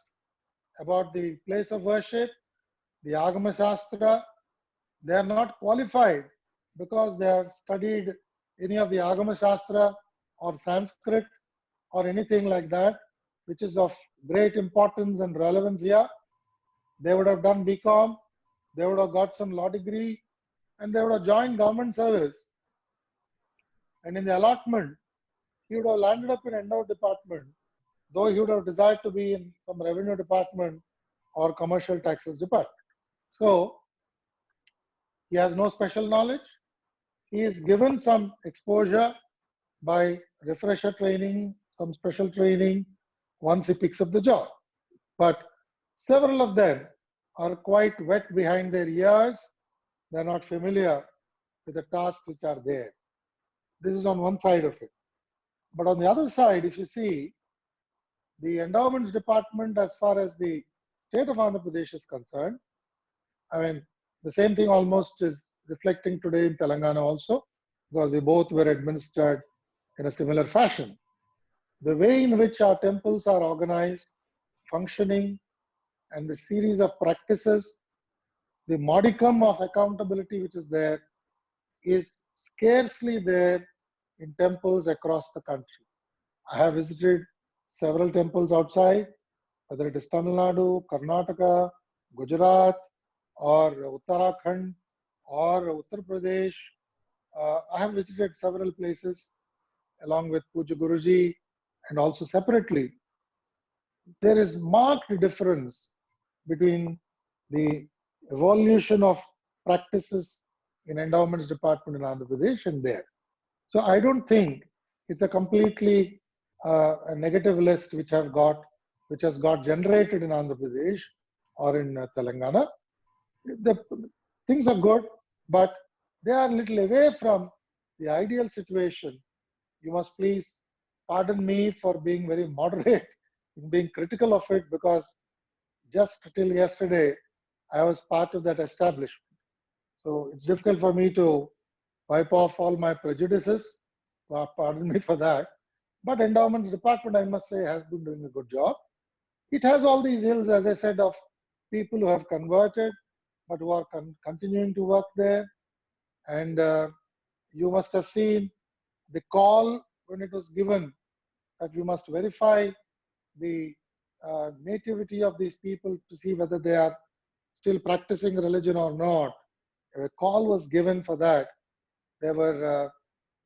about the place of worship, the Agama Shastra. They are not qualified because they have studied any of the Agama Shastra or Sanskrit or anything like that, which is of great importance and relevance here. They would have done BCom, they would have got some law degree, and they would have joined government service. And in the allotment, he would have landed up in endowment department, though he would have desired to be in some revenue department or commercial taxes department. So he has no special knowledge. He is given some exposure by refresher training, some special training once he picks up the job. But several of them are quite wet behind their ears. They're not familiar with the tasks which are there. This is on one side of it. But on the other side, if you see, the endowments department, as far as the state of Andhra Pradesh is concerned, I mean, the same thing almost is reflecting today in Telangana also, because we both were administered in a similar fashion. The way in which our temples are organized, functioning, and the series of practices, the modicum of accountability which is there is scarcely there in temples across the country. I have visited several temples outside, whether it is Tamil Nadu, Karnataka, Gujarat, or Uttarakhand, or Uttar Pradesh. I have visited several places along with Puja Guruji and also separately. There is marked difference between the evolution of practices in endowments department in Andhra Pradesh and there. So I don't think it's a completely a negative list which has got generated in Andhra Pradesh or in Telangana. The things are good, but they are a little away from the ideal situation. You must please pardon me for being very moderate in being critical of it, because just till yesterday I was part of that establishment. So it's difficult for me to wipe off all my prejudices. Pardon me for that. But endowments department, I must say, has been doing a good job. It has all these ills, as I said, of people who have converted but who are continuing to work there. And you must have seen the call when it was given that we must verify the nativity of these people to see whether they are still practicing religion or not. A call was given for that. There were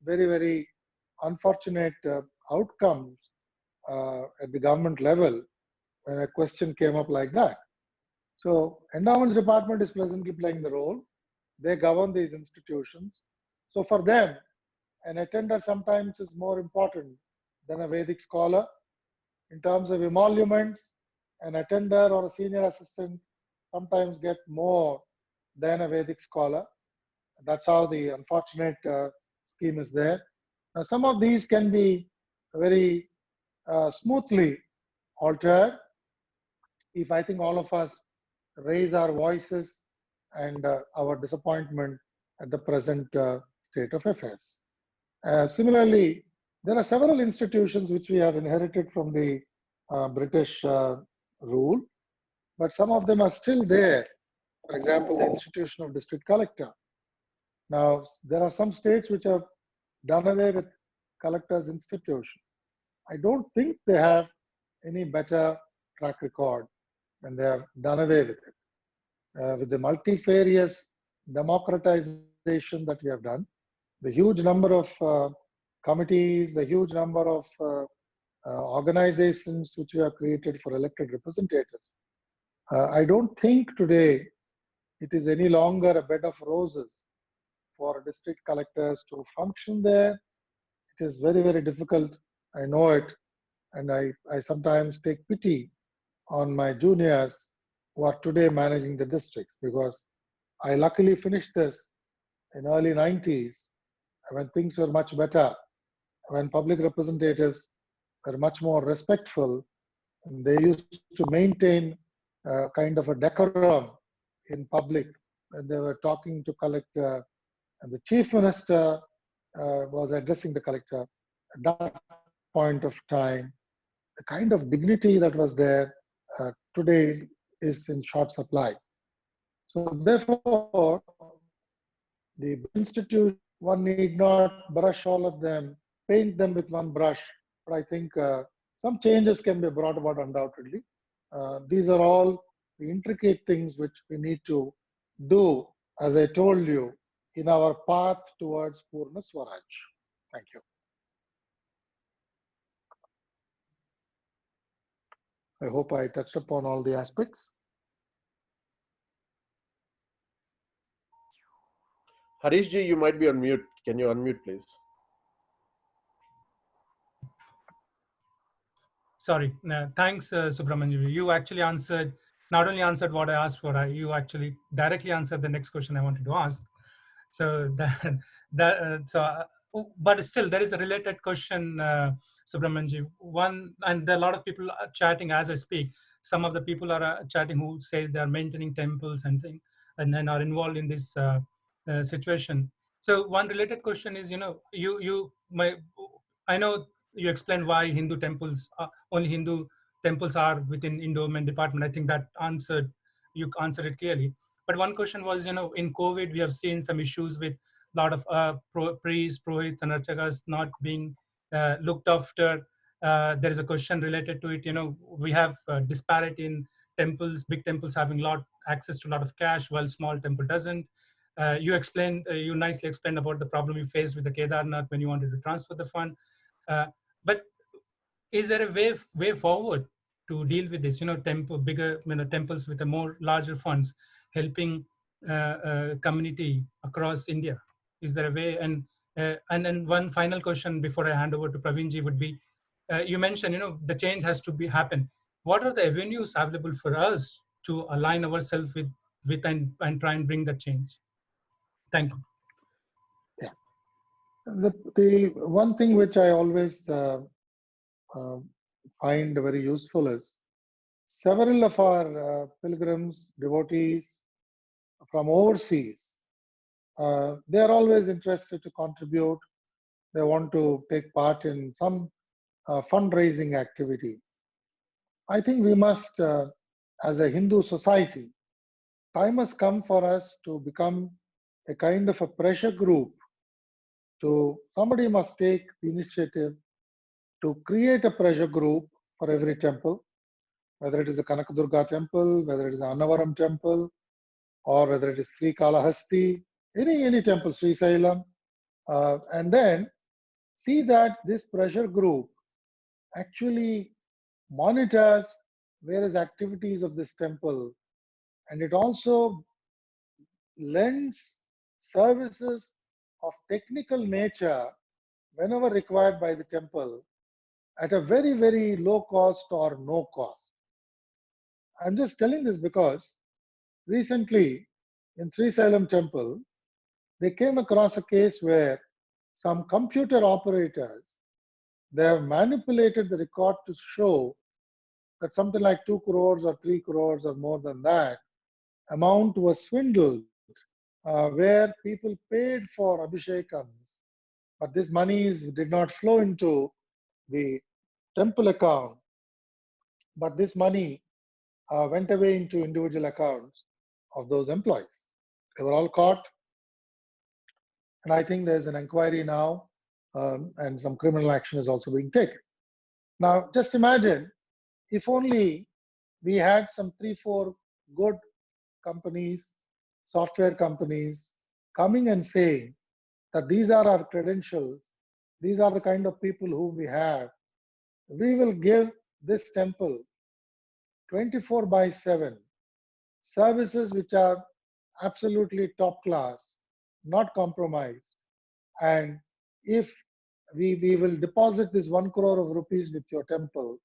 very, very unfortunate outcomes at the government level when a question came up like that. So endowments department is presently playing the role. They govern these institutions. So for them, an attender sometimes is more important than a Vedic scholar. In terms of emoluments, an attender or a senior assistant sometimes get more than a Vedic scholar. That's how the unfortunate scheme is there. Now, some of these can be very smoothly altered if I think all of us raise our voices and our disappointment at the present state of affairs. Similarly, there are several institutions which we have inherited from the British rule, but some of them are still there. For example, the institution of district collector. Now, there are some states which have done away with collector's institution. I don't think they have any better track record when they have done away with it. With the multifarious democratization that we have done, the huge number of committees, the huge number of organizations which we have created for elected representatives, I don't think today it is any longer a bed of roses for district collectors to function there. It is very, very difficult. I know it. And I sometimes take pity on my juniors who are today managing the districts, because I luckily finished this in early 90s when things were much better, when public representatives were much more respectful, and they used to maintain kind of a decorum in public. And they were talking to collector, and the chief minister was addressing the collector. At that point of time, the kind of dignity that was there today is in short supply. So therefore, the institute, one need not brush all of them, paint them with one brush. But I think some changes can be brought about undoubtedly. These are all the intricate things which we need to do, as I told you, in our path towards Purna Swaraj. Thank you. I hope I touched upon all the aspects. Harish ji, you might be on mute. Can you unmute, please? Sorry. Thanks, Subramanyam. You actually answered, not only answered what I asked for, you actually directly answered the next question I wanted to ask. So but still there is a related question, Subramanyam. One, and there are a lot of people are chatting as I speak. Some of the people are chatting who say they are maintaining temples and things, and then are involved in this situation. So one related question is, I know you explained why Hindu temples, only Hindu temples are within endowment department. I think that you answered it clearly. But one question was, in COVID, we have seen some issues with a lot of priests, purohits, and archakas not being looked after. There is a question related to it. We have disparity in temples, big temples having access to a lot of cash, while small temple doesn't. You nicely explained about the problem you faced with the Kedarnath when you wanted to transfer the fund. But is there a way forward to deal with this? Bigger temples with a more larger funds helping community across India. Is there a way? And then one final question before I hand over to Pravinji would be: you mentioned the change has to happen. What are the avenues available for us to align ourselves with and try and bring the change? Thank you. Yeah. The one thing which I always find very useful is several of our pilgrims, devotees from overseas, they are always interested to contribute. They want to take part in some fundraising activity. I think we must, as a Hindu society, time has come for us to become a kind of a pressure group. Somebody must take the initiative to create a pressure group for every temple, whether it is the Kanakadurga temple, whether it is the Annavaram temple, or whether it is Sri Kalahasti, any temple, Sri Sailam, and then see that this pressure group actually monitors various activities of this temple, and it also lends services of technical nature whenever required by the temple at a very, very low cost or no cost. I'm just telling this because recently in Sri Sailam temple, they came across a case where some computer operators, they have manipulated the record to show that something like 2 crores or 3 crores or more than that amount was swindled, where people paid for abhishekams, but this money did not flow into the temple account, but this money went away into individual accounts of those employees. They were all caught, and I think there's an inquiry now, and some criminal action is also being taken. Now, just imagine if only we had some 3-4 good companies, software companies, coming and saying that these are our credentials, these are the kind of people whom we have. We will give this temple 24/7 services which are absolutely top class, not compromised. And if we will deposit this 1 crore of rupees with your temple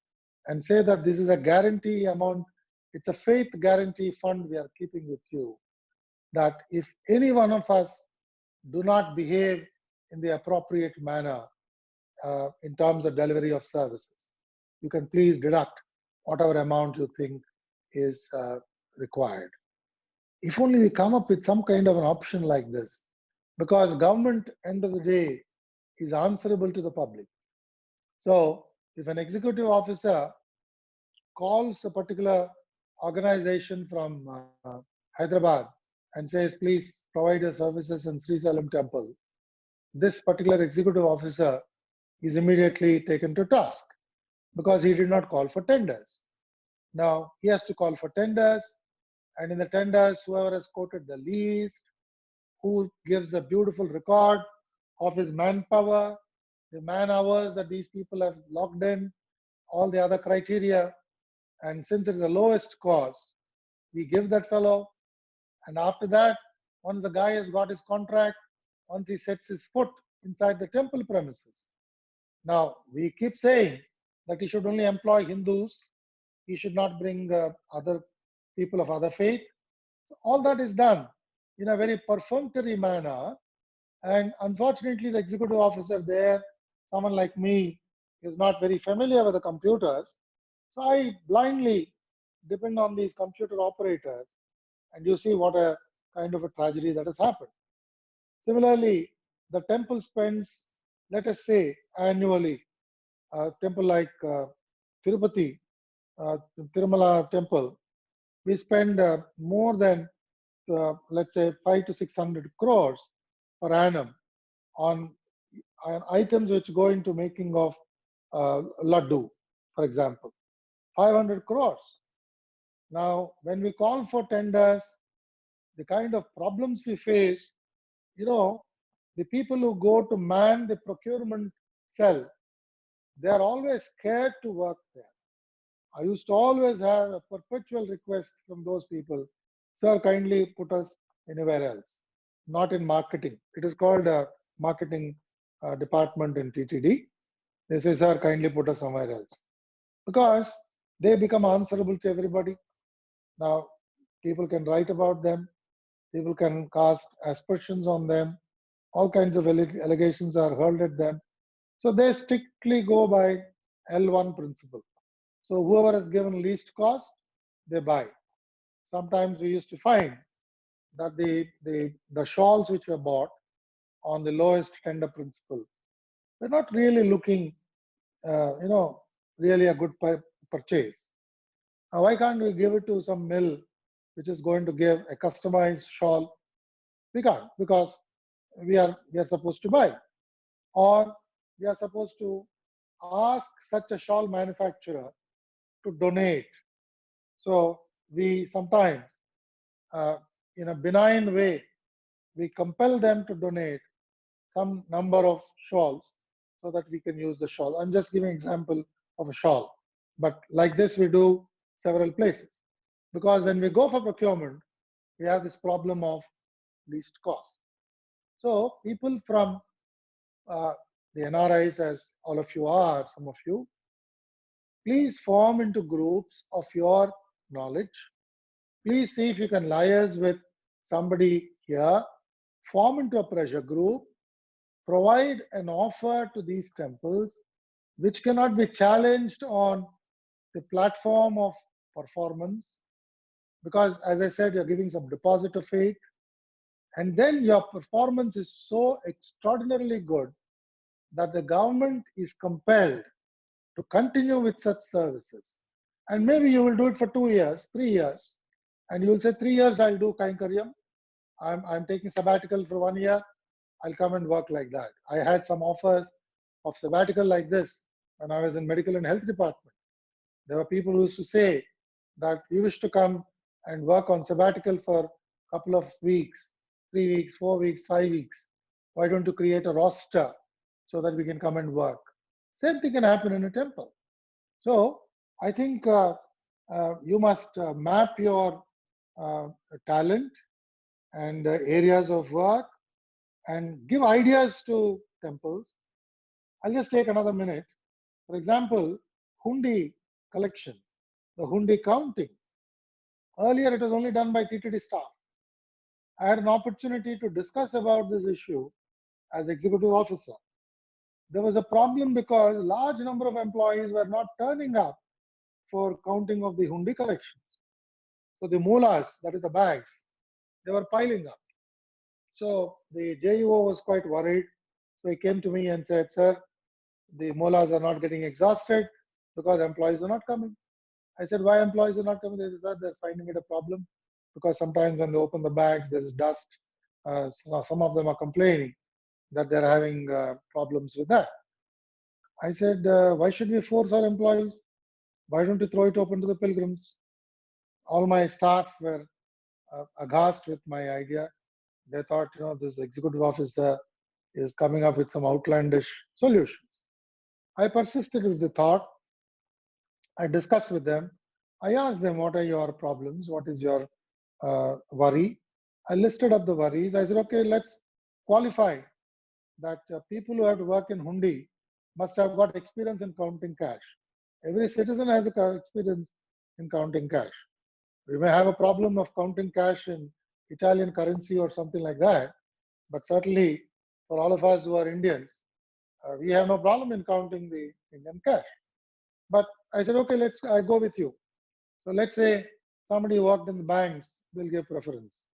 and say that this is a guarantee amount, it's a faith guarantee fund we are keeping with you, that if any one of us do not behave in the appropriate manner in terms of delivery of services, you can please deduct whatever amount you think is required. If only we come up with some kind of an option like this, because government, end of the day, is answerable to the public. So if an executive officer calls a particular organization from Hyderabad and says, please provide your services in Sri Salam temple, this particular executive officer is immediately taken to task because he did not call for tenders. Now he has to call for tenders, and in the tenders, whoever has quoted the least, who gives a beautiful record of his manpower, the man hours that these people have logged in, all the other criteria, and since it is the lowest cost, we give that fellow. And after that, once the guy has got his contract, once he sets his foot inside the temple premises, now we keep saying that he should only employ Hindus, he should not bring other people of other faith. So all that is done in a very perfunctory manner, and unfortunately the executive officer there, someone like me, is not very familiar with the computers, so I blindly depend on these computer operators, and you see what a kind of a tragedy that has happened. Similarly, the temple spends, let us say, annually, a temple like Tirupati, Tirumala temple, we spend more than, let's say, 500 to 600 crores per annum on items which go into making of laddu, for example, 500 crores. Now, when we call for tenders, the kind of problems we face, the people who go to man the procurement cell, they are always scared to work there. I used to always have a perpetual request from those people, sir, kindly put us anywhere else, not in marketing. It is called a marketing department in TTD. They say, sir, kindly put us somewhere else. Because they become answerable to everybody. Now, people can write about them, people can cast aspersions on them, all kinds of allegations are hurled at them. So they strictly go by L1 principle. So whoever has given least cost, they buy. Sometimes we used to find that the shawls which were bought on the lowest tender principle, they're not really looking, really a good purchase. Now, why can't we give it to some mill which is going to give a customized shawl? We can't, because we are supposed to buy, or we are supposed to ask such a shawl manufacturer to donate. So we sometimes, in a benign way, we compel them to donate some number of shawls so that we can use the shawl. I'm just giving an example of a shawl, but like this we do several places. Because when we go for procurement, we have this problem of least cost. So people from the NRIs, as all of you are, some of you, please form into groups of your knowledge. Please see if you can liaise with somebody here, form into a pressure group, provide an offer to these temples which cannot be challenged on the platform of performance, because as I said, you're giving some deposit of faith, and then your performance is so extraordinarily good that the government is compelled to continue with such services. And maybe you will do it for 2 years, 3 years, and you will say 3 years I'll do Kainkaryam. I'm taking sabbatical for 1 year. I'll come and work like that. I had some offers of sabbatical like this when I was in medical and health department. There were people who used to say that we wish to come and work on sabbatical for a couple of weeks, 3 weeks, 4 weeks, 5 weeks. Why don't you create a roster so that we can come and work? Same thing can happen in a temple. So I think you must map your talent and areas of work and give ideas to temples. I'll just take another minute. For example, hundi collection, the hundi counting. Earlier, it was only done by TTD staff. I had an opportunity to discuss about this issue as executive officer. There was a problem because a large number of employees were not turning up for counting of the hundi collections. So the molas, that is the bags, they were piling up. So the JEO was quite worried. So he came to me and said, sir, the molas are not getting exhausted because employees are not coming. I said, why employees are not coming? They said they're finding it a problem because sometimes when they open the bags, there is dust. So some of them are complaining that they're having problems with that. I said, why should we force our employees? Why don't you throw it open to the pilgrims? All my staff were aghast with my idea. They thought, this executive officer is coming up with some outlandish solutions. I persisted with the thought. I discussed with them. I asked them, what are your problems? What is your worry? I listed up the worries. I said, okay, let's qualify that people who have to work in Hundi must have got experience in counting cash. Every citizen has experience in counting cash. We may have a problem of counting cash in Italian currency or something like that, but certainly for all of us who are Indians, we have no problem in counting the Indian cash. But I said, okay, I go with you. So let's say somebody who worked in the banks will give preference.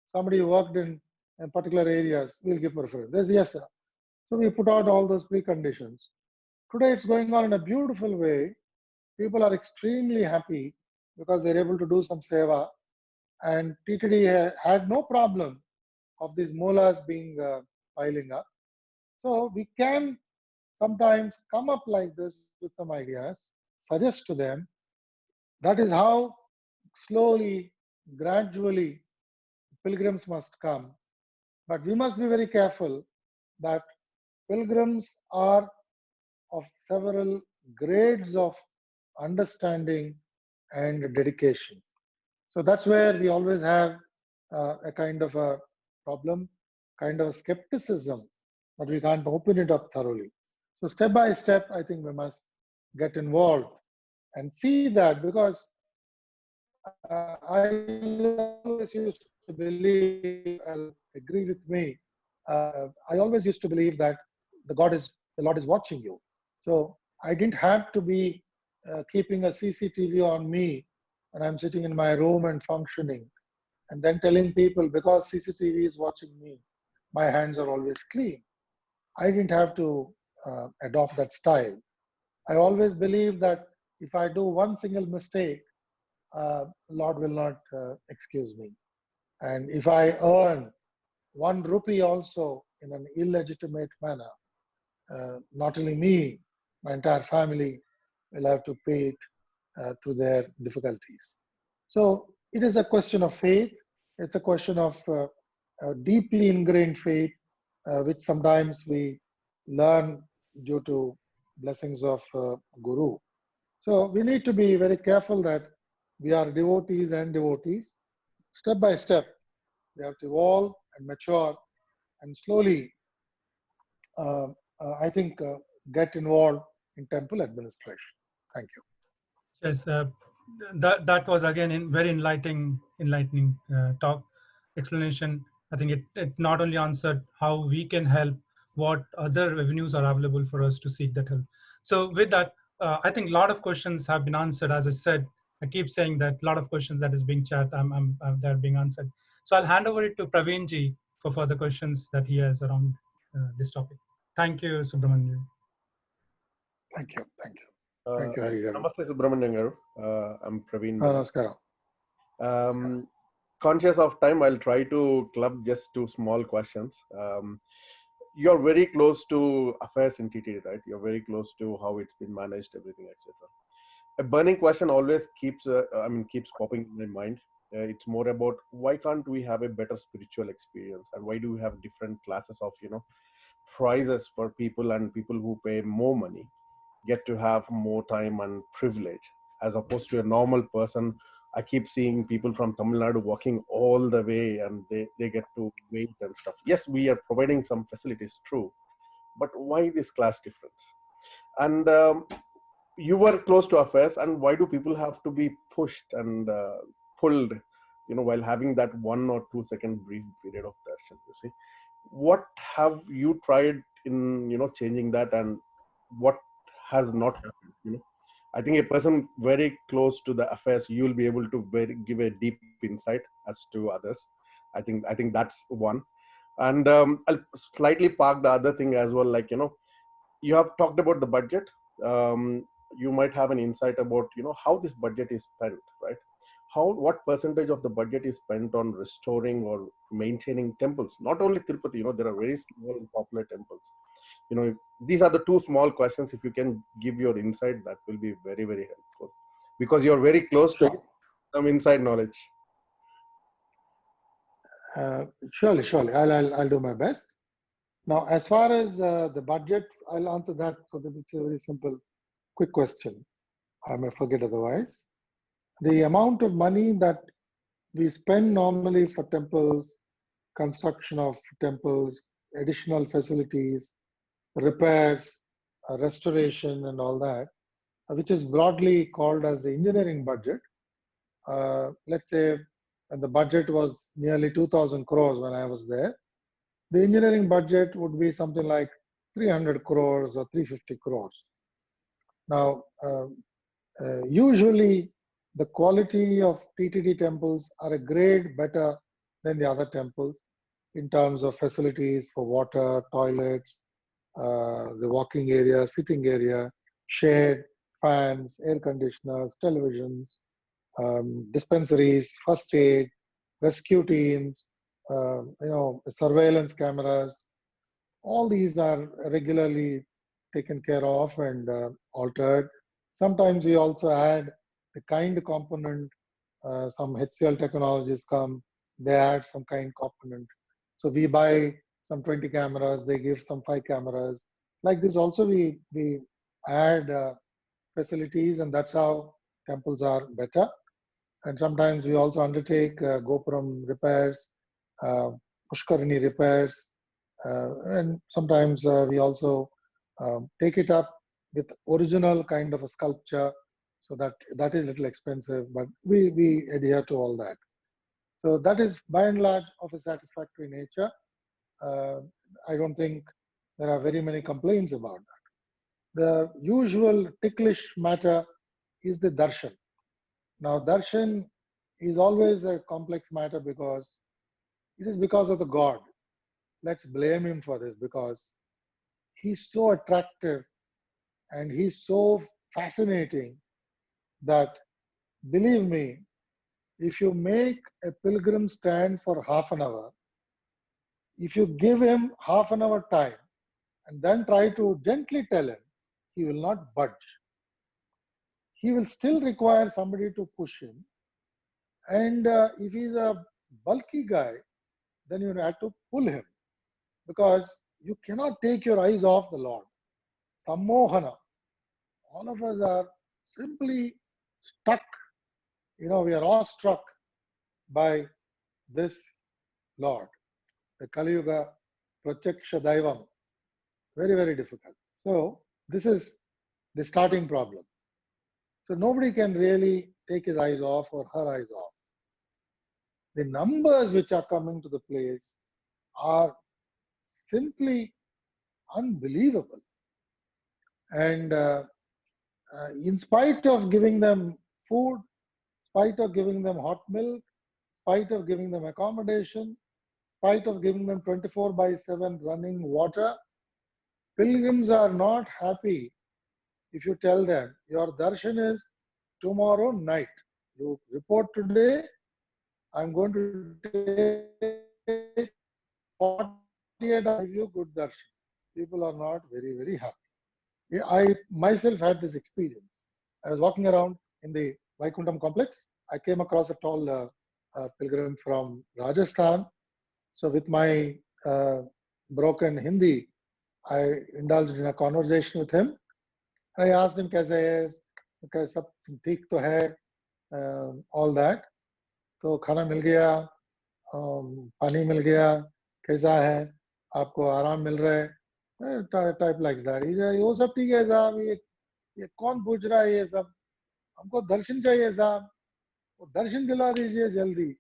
Somebody who worked in particular areas will give preference. There's yes, sir. So we put out all those preconditions. Today it's going on in a beautiful way. People are extremely happy because they're able to do some seva, and TTD had no problem of these molas being piling up. So we can sometimes come up like this with some ideas, suggest to them. That is how slowly, gradually, pilgrims must come. But we must be very careful that pilgrims are of several grades of understanding and dedication. So that's where we always have a kind of a problem, kind of a skepticism that we can't open it up thoroughly. So step by step, I think we must get involved and see that, because I always used to believe, I'll agree with me, I always used to believe that the Lord is watching you. So I didn't have to be keeping a CCTV on me when I'm sitting in my room and functioning, and then telling people because CCTV is watching me, my hands are always clean. I didn't have to adopt that style. I always believe that if I do one single mistake, Lord will not excuse me. And if I earn 1 rupee also in an illegitimate manner, not only me, my entire family will have to pay it through their difficulties. So it is a question of faith. It's a question of deeply ingrained faith, which sometimes we learn due to blessings of Guru. So we need to be very careful that we are devotees and devotees. Step by step, we have to evolve and mature and slowly, I think, get involved in temple administration. Thank you. Yes, that was again very enlightening talk explanation. I think it not only answered how we can help, what other avenues are available for us to seek that help. So with that, I think a lot of questions have been answered. As I said, I keep saying that a lot of questions that is being chat, they're being answered. So I'll hand over it to Praveen ji for further questions that he has around this topic. Thank you, Subramanyam. Thank you. Thank you. Thank you, Hari Garu. Namaste, Subramanyam garu. I'm Praveen. Namaskaram. Conscious of time, I'll try to club just 2 small questions. You're very close to affairs in TTD, right? You're very close to how it's been managed, everything, etc. A burning question always keeps popping in my mind. It's more about why can't we have a better spiritual experience, and why do we have different classes of prizes for people, and people who pay more money get to have more time and privilege as opposed to a normal person. I keep seeing people from Tamil Nadu walking all the way, and they get to wait and stuff. Yes, we are providing some facilities, true, but why this class difference? And you were close to affairs, and why do people have to be pushed and pulled, while having that 1 or 2 second brief period of darshan? You see, what have you tried in changing that, and what has not happened? I think a person very close to the affairs, you will be able to give a deep insight as to others. I think that's one. And I'll slightly park the other thing as well. Like, you have talked about the budget. You might have an insight about, how this budget is spent, right? What percentage of the budget is spent on restoring or maintaining temples? Not only Tirupati, there are very small and popular temples. These are the two small questions. If you can give your insight, that will be very, very helpful, because you're very close to it, some inside knowledge. Surely. I'll do my best. Now, as far as the budget, I'll answer that so that it's a very simple, quick question. I may forget otherwise. The amount of money that we spend normally for temples, construction of temples, additional facilities, repairs, restoration, and all that, which is broadly called as the engineering budget. Let's say the budget was nearly 2,000 crores when I was there. The engineering budget would be something like 300 crores or 350 crores. Now, usually the quality of TTD temples are a grade better than the other temples in terms of facilities for water, toilets, the walking area, sitting area, shade, fans, air conditioners, televisions, dispensaries, first aid, rescue teams, surveillance cameras. All these are regularly taken care of and altered. Sometimes we also add the kind component. Some HCL technologies come, they add some kind component. So we buy some 20 cameras, they give some 5 cameras. Like this also we add facilities, and that's how temples are better. And sometimes we also undertake Gopuram repairs, Pushkarini repairs, and sometimes we also take it up with original kind of a sculpture, so that is a little expensive, but we adhere to all that. So that is by and large of a satisfactory nature. I don't think there are very many complaints about that. The usual ticklish matter is the darshan. Now, darshan is always a complex matter because it is because of the God. Let's blame him for this, because he's so attractive and he's so fascinating that, believe me, if you make a pilgrim stand for half an hour, if you give him half an hour time and then try to gently tell him, he will not budge. He will still require somebody to push him. And if he's a bulky guy, then you have to pull him, because you cannot take your eyes off the Lord. Sammohana. All of us are simply stuck. We are awestruck by this Lord, the Kali Yuga Pratyaksha Daivam. Very, very difficult. So this is the starting problem. So nobody can really take his eyes off or her eyes off. The numbers which are coming to the place are simply unbelievable. And in spite of giving them food, in spite of giving them hot milk, in spite of giving them accommodation, in spite of giving them 24/7 running water, pilgrims are not happy if you tell them your darshan is tomorrow night. You report today, I'm going to take 48 hours to give you good darshan. People are not very, very happy. I myself had this experience. I was walking around in the Vaikuntham complex. I came across a tall pilgrim from Rajasthan. So with my broken Hindi, I indulged in a conversation with him. I asked him, "Kaise hai? Okay, sab theek to hai?" All that. तो खाना मिल गया, पानी मिल गया, कैसा है, आपको आराम मिल रहा है, टाइप लाइक दैट. वो सब ठीक है साहब, ये कौन पूछ रहा है ये सब, हमको दर्शन चाहिए साहब, वो दर्शन दिला दीजिए जल्दी.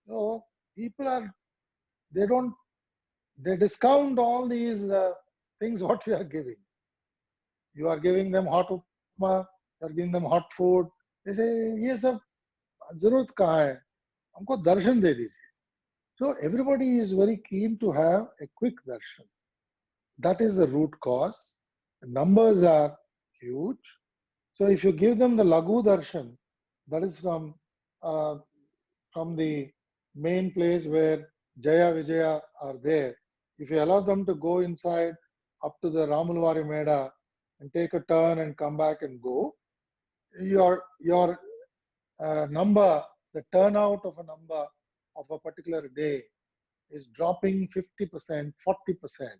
So people are, they discount all these things what we are giving. You are giving them hot upma, you serving them hot food. They say, "ये सब जरूरत कहाँ है? हमको दर्शन दे दीजिए." So everybody is very keen to have a quick darshan. That is the root cause. The numbers are huge. So if you give them the Lagu darshan, that is from the main place where Jaya Vijaya are there, if you allow them to go inside up to the Ramulvari Meda and take a turn and come back and go, your number, the turnout of a number of a particular day is dropping 50%, 40%.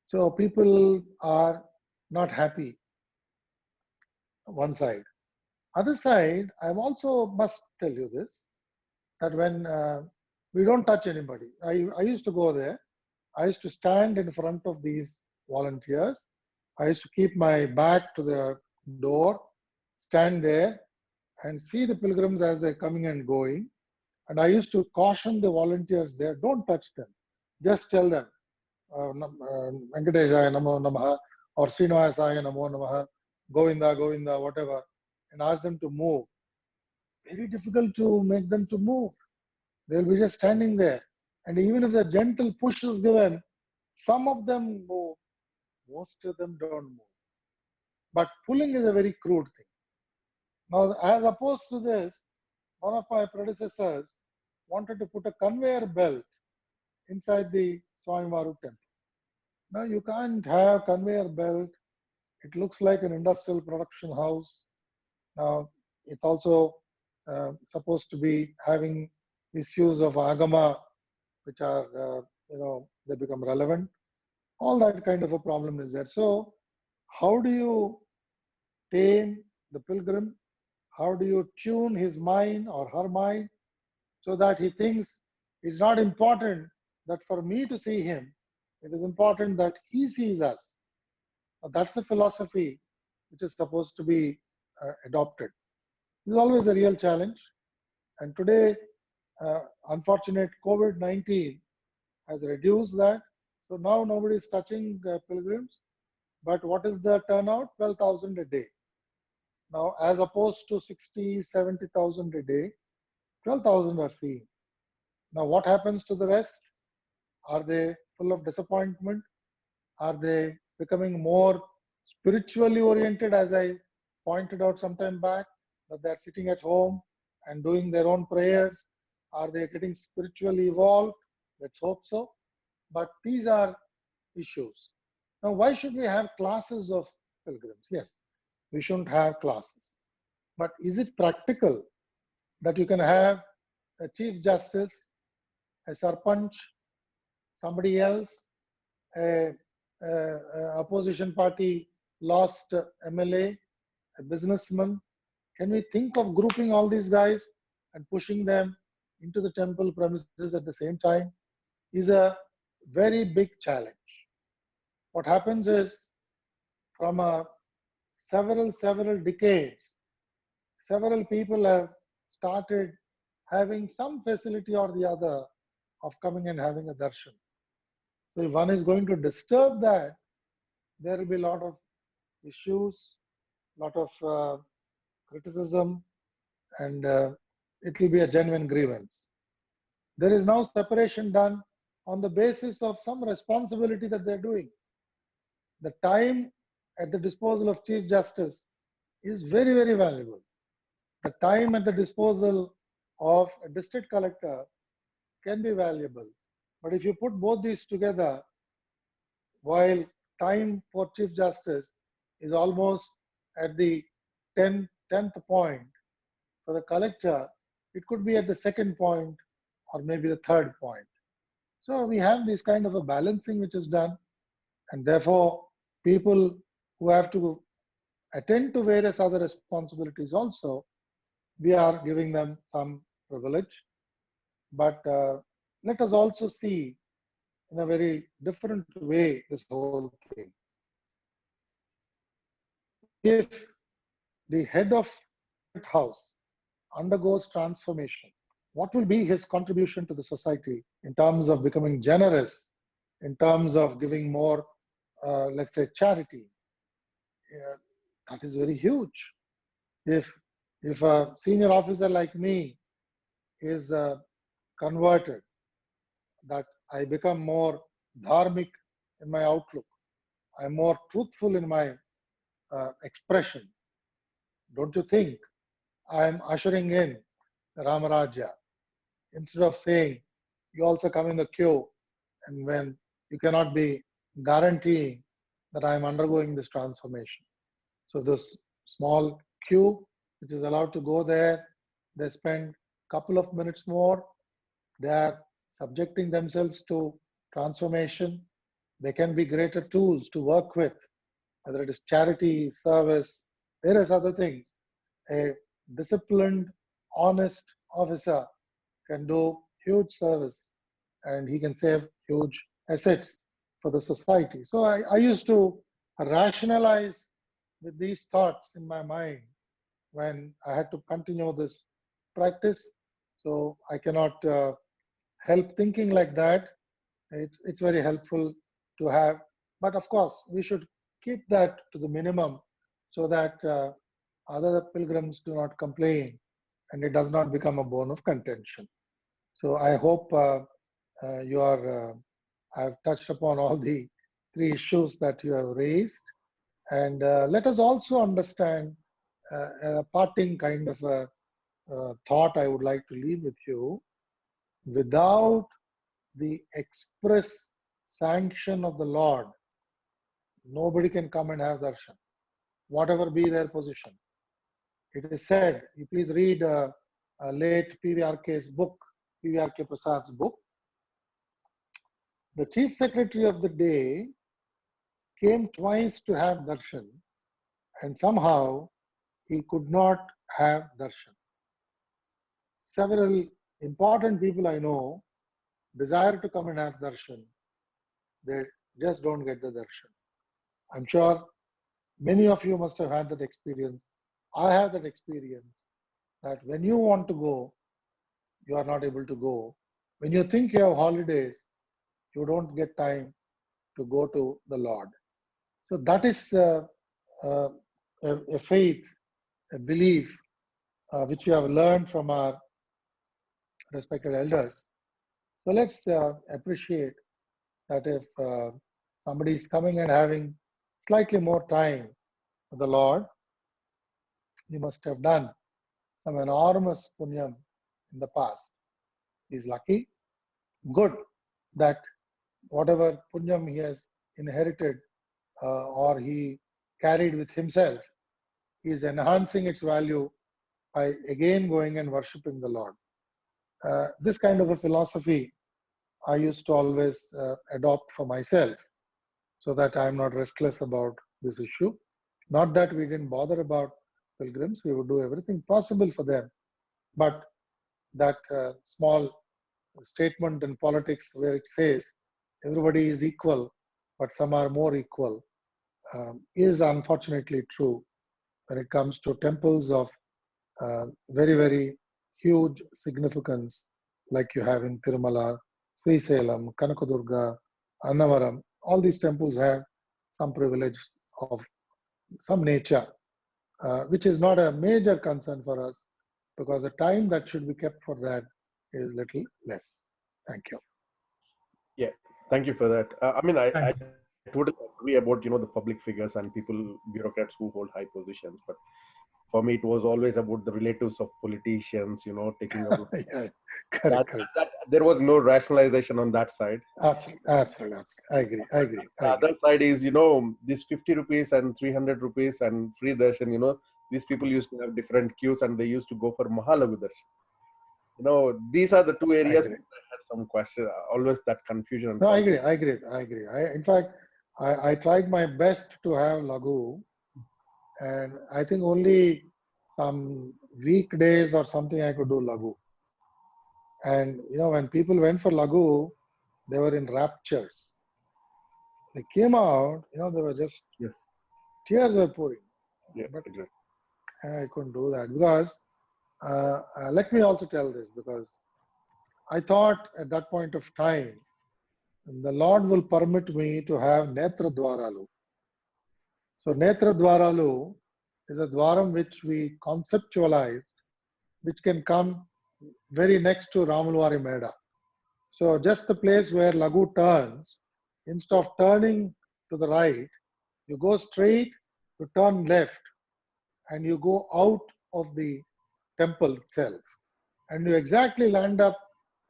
So people are not happy, one side. Other side, I also must tell you this, that when we don't touch anybody. I used to go there. I used to stand in front of these volunteers. I used to keep my back to the door, stand there and see the pilgrims as they're coming and going. And I used to caution the volunteers there, don't touch them. Just tell them, Venkateshaya Namo Namaha or Srinivasaya Namo Namaha, Govinda, Govinda, whatever, and ask them to move. Very difficult to make them to move. They'll be just standing there. And even if the gentle push is given, some of them move, most of them don't move. But pulling is a very crude thing. Now, as opposed to this, one of my predecessors wanted to put a conveyor belt inside the Swamivaru temple. Now, you can't have conveyor belt. It looks like an industrial production house. Now, it's also supposed to be having issues of agama, which are, they become relevant. All that kind of a problem is there. So, how do you tame the pilgrim? How do you tune his mind or her mind so that he thinks it's not important that for me to see him, it is important that he sees us. Now, that's the philosophy which is supposed to be adopted. This is always a real challenge. And today, unfortunate COVID-19 has reduced that. So now nobody is touching pilgrims. But what is the turnout? 12,000 a day. Now, as opposed to 60, 70,000 a day, 12,000 are seen. Now, what happens to the rest? Are they full of disappointment? Are they becoming more spiritually oriented, as I pointed out some time back, that they're sitting at home and doing their own prayers? Are they getting spiritually evolved? Let's hope so. But these are issues. Now, why should we have classes of pilgrims? Yes, we shouldn't have classes. But is it practical that you can have a Chief Justice, a Sarpanch, somebody else, a opposition party lost MLA, a businessman? Can we think of grouping all these guys and pushing them into the temple premises at the same time? Is a very big challenge. What happens is, from several decades, several people have started having some facility or the other of coming and having a darshan. So if one is going to disturb that, there will be a lot of issues, lot of criticism, and it will be a genuine grievance. There is now separation done on the basis of some responsibility that they're doing. The time at the disposal of Chief Justice is very, very valuable. The time at the disposal of a district collector can be valuable. But if you put both these together, while time for Chief Justice is almost at the 10th point, for the collector, it could be at the second point or maybe the third point. So we have this kind of a balancing which is done, and therefore people who have to attend to various other responsibilities also, we are giving them some privilege. But let us also see in a very different way this whole thing. If the head of house undergoes transformation, what will be his contribution to the society in terms of becoming generous, in terms of giving more, let's say, charity? That is very huge. if a senior officer like me is converted, that I become more dharmic in my outlook, I'm more truthful in my expression, don't you think I'm ushering in the Ramarajya? Instead of saying, you also come in the queue, and when you cannot be guaranteeing that I'm undergoing this transformation. So this small queue, which is allowed to go there, they spend a couple of minutes more, they are subjecting themselves to transformation. They can be greater tools to work with, whether it is charity, service, various other things. A disciplined, honest officer can do huge service, and he can save huge assets for the society. So I used to rationalize with these thoughts in my mind when I had to continue this practice. So I cannot help thinking like that. It's very helpful to have, but of course we should keep that to the minimum so that other pilgrims do not complain and it does not become a bone of contention. So I hope I've touched upon all the three issues that you have raised, and let us also understand a parting kind of a thought I would like to leave with you. Without the express sanction of the Lord, nobody can come and have darshan, whatever be their position. It is said, you please read late PVRK's book, PVRK Prasad's book. The Chief Secretary of the day came twice to have darshan, and somehow he could not have darshan. Several important people I know desire to come and have darshan. They just don't get the darshan. I'm sure many of you must have had that experience. I have that experience that when you want to go, you are not able to go. When you think you have holidays, you don't get time to go to the Lord. So that is a faith, a belief, which we have learned from our respected elders. So let's appreciate that if somebody is coming and having slightly more time with the Lord, he must have done some enormous punyam in the past. He's lucky, good that whatever punyam he has inherited or he carried with himself, he is enhancing its value by again going and worshipping the Lord. This kind of a philosophy I used to always adopt for myself so that I'm not restless about this issue. Not that we didn't bother about pilgrims, we would do everything possible for them. But that small statement in politics where it says everybody is equal, but some are more equal, is unfortunately true when it comes to temples of very, very huge significance, like you have in Tirumala, Sri Salem, Kanakadurga, Annavaram. All these temples have some privilege of some nature, which is not a major concern for us because the time that should be kept for that is little less. Thank you. Yeah, thank you for that. I totally agree about the public figures and people, bureaucrats who hold high positions, but for me it was always about the relatives of politicians, taking over. Yeah, correct. There was no rationalization on that side. Absolutely. I agree. The other side is, this 50 rupees and 300 rupees and free darshan, these people used to have different queues and they used to go for Mahalagu darshan. These are the two areas where I had some question, always that confusion. No, I agree. In fact, I tried my best to have Lagu, and I think only some weekdays or something I could do Lagu. And when people went for Lagu, they were in raptures. They came out, they were just tears were pouring. Yeah, but exactly. I couldn't do that because let me also tell this, because I thought at that point of time the Lord will permit me to have Netra Dwaralu. So Netra Dwaralu is a dwaram which we conceptualized, which can come very next to Ramulwari Meda. So just the place where Lagu turns, instead of turning to the right, you go straight, you turn left, and you go out of the temple itself. And you exactly land up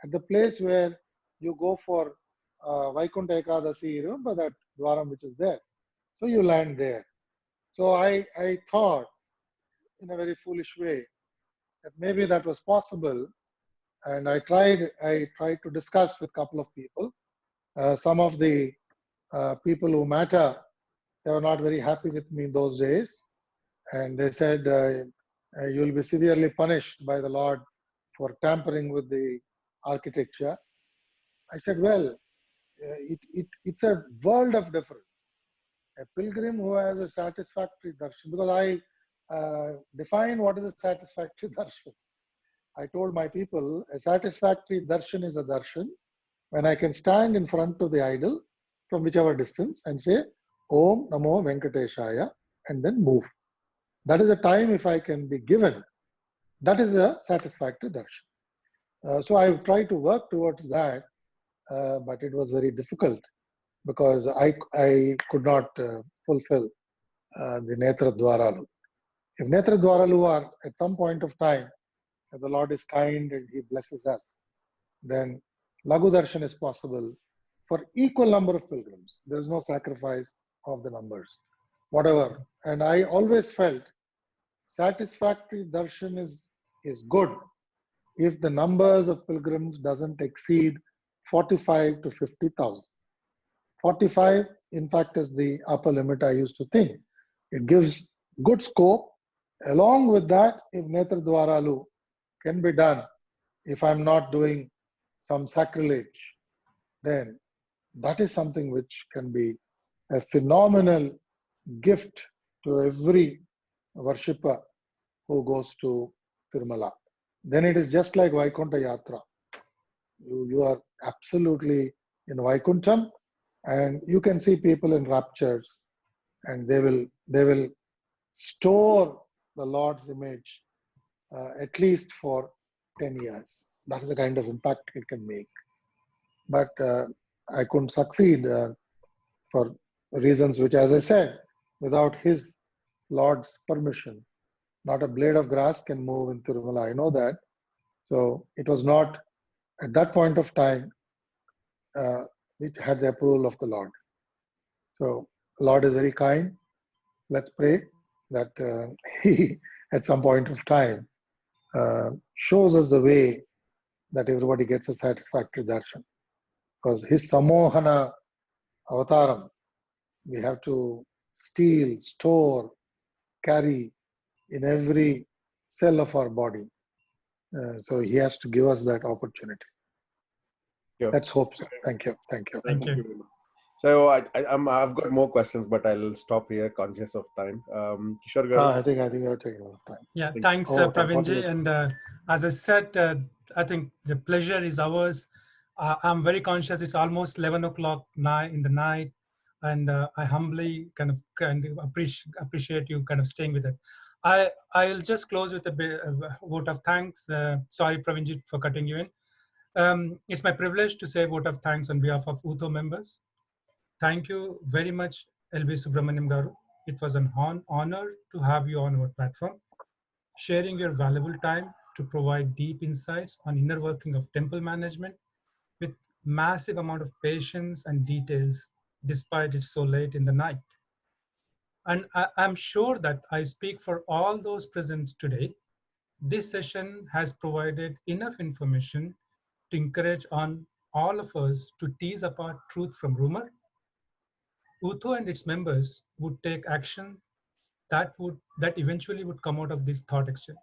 at the place where you go for Vaikunta Ekadasi, remember that dwaram which is there. So you land there. So I thought in a very foolish way that maybe that was possible. And I tried to discuss with a couple of people. Some of the people who matter, they were not very happy with me in those days. And they said, you will be severely punished by the Lord for tampering with the architecture. I said, well, it's a world of difference. A pilgrim who has a satisfactory darshan, because I define what is a satisfactory darshan. I told my people, a satisfactory darshan is a darshan when I can stand in front of the idol from whichever distance and say, Om Namo Venkateshaya, and then move. That is the time if I can be given. That is a satisfactory darshan. So I tried to work towards that, but it was very difficult because I could not fulfill the Netra Dwaralu. If Netra Dwaralu are at some point of time, if the Lord is kind and He blesses us, then Lagu Darshan is possible for equal number of pilgrims. There is no sacrifice of the numbers, whatever. And I always felt satisfactory darshan is good if the numbers of pilgrims doesn't exceed 45 to 50,000. 45, in fact, is the upper limit I used to think. It gives good scope. Along with that, if Netra Dwaralu can be done, if I'm not doing some sacrilege, then that is something which can be a phenomenal gift to every worshipper who goes to Tirumala. Then it is just like Vaikunta Yatra. You are absolutely in Vaikuntham, and you can see people in raptures, and they will store the Lord's image at least for 10 years. That is the kind of impact it can make. But I couldn't succeed for reasons which, as I said, without His Lord's permission, not a blade of grass can move in Tirumala. I know that. So it was not at that point of time which had the approval of the Lord. So the Lord is very kind. Let's pray that He, at some point of time, shows us the way that everybody gets a satisfactory darshan. Because His Samohana avataram, we have to steal, store, carry in every cell of our body. So He has to give us that opportunity. Yeah. Let's hope so. Thank you. Thank you. Thank you. Very much. So I've got more questions, but I'll stop here, conscious of time. Kishore Garu. I think you're taking a lot of time. Yeah, thanks, Pravinji. And as I said, I think the pleasure is ours. I'm very conscious it's almost 11 o'clock in the night, and I humbly kind of appreciate you kind of staying with it. I'll just close with a vote of thanks. Sorry, Pravinji, for cutting you in. It's my privilege to say vote of thanks on behalf of UTHO members. Thank you very much, L.V. Subramanyam Garu. It was an honor to have you on our platform, sharing your valuable time to provide deep insights on inner working of temple management with massive amount of patience and details, despite it's so late in the night. And I'm sure that I speak for all those present today. This session has provided enough information to encourage on all of us to tease apart truth from rumor. UTHO and its members would take action that eventually would come out of this thought exchange.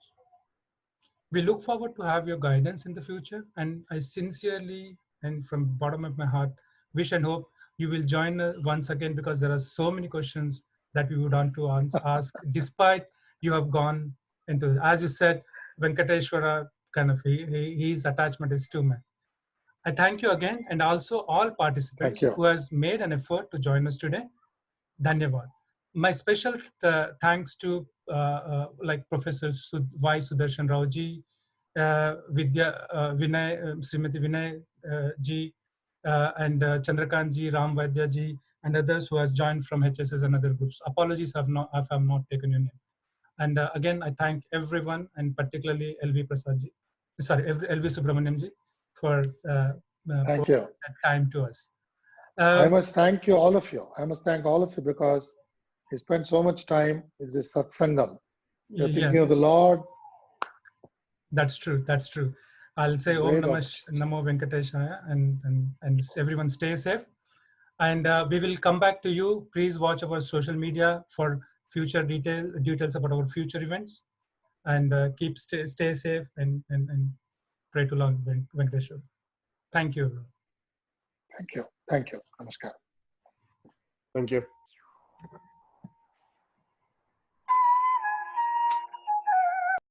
We look forward to have your guidance in the future, and I sincerely and from the bottom of my heart wish and hope you will join once again, because there are so many questions that we would want to ask despite you have gone into, as you said, Venkateshwara kind of his attachment is too much. I thank you again, and also all participants who has made an effort to join us today. Dhanyavad. My special thanks to like Professor Y. Sudarshan Rao ji, Vinay, Srimati Vinay ji, and Chandrakant ji, Ram Vaidya ji, and others who has joined from HSS and other groups. Apologies if I have not taken your name. And again, I thank everyone, and particularly L.V. Prasad ji, sorry, L.V. Subramanyam ji, for Thank you. that time to us. I must thank you, all of you. I must thank all of you because you spend so much time in this satsangam. You're thinking of the Lord. That's true. That's true. I'll say Om Great Namah Namo Venkateshaya, and everyone stay safe. And we will come back to you. Please watch our social media for future details about our future events. And keep stay safe and pray to Lord Venkateshwar. Thank you. Thank you. Thank you. Namaskar. Thank you.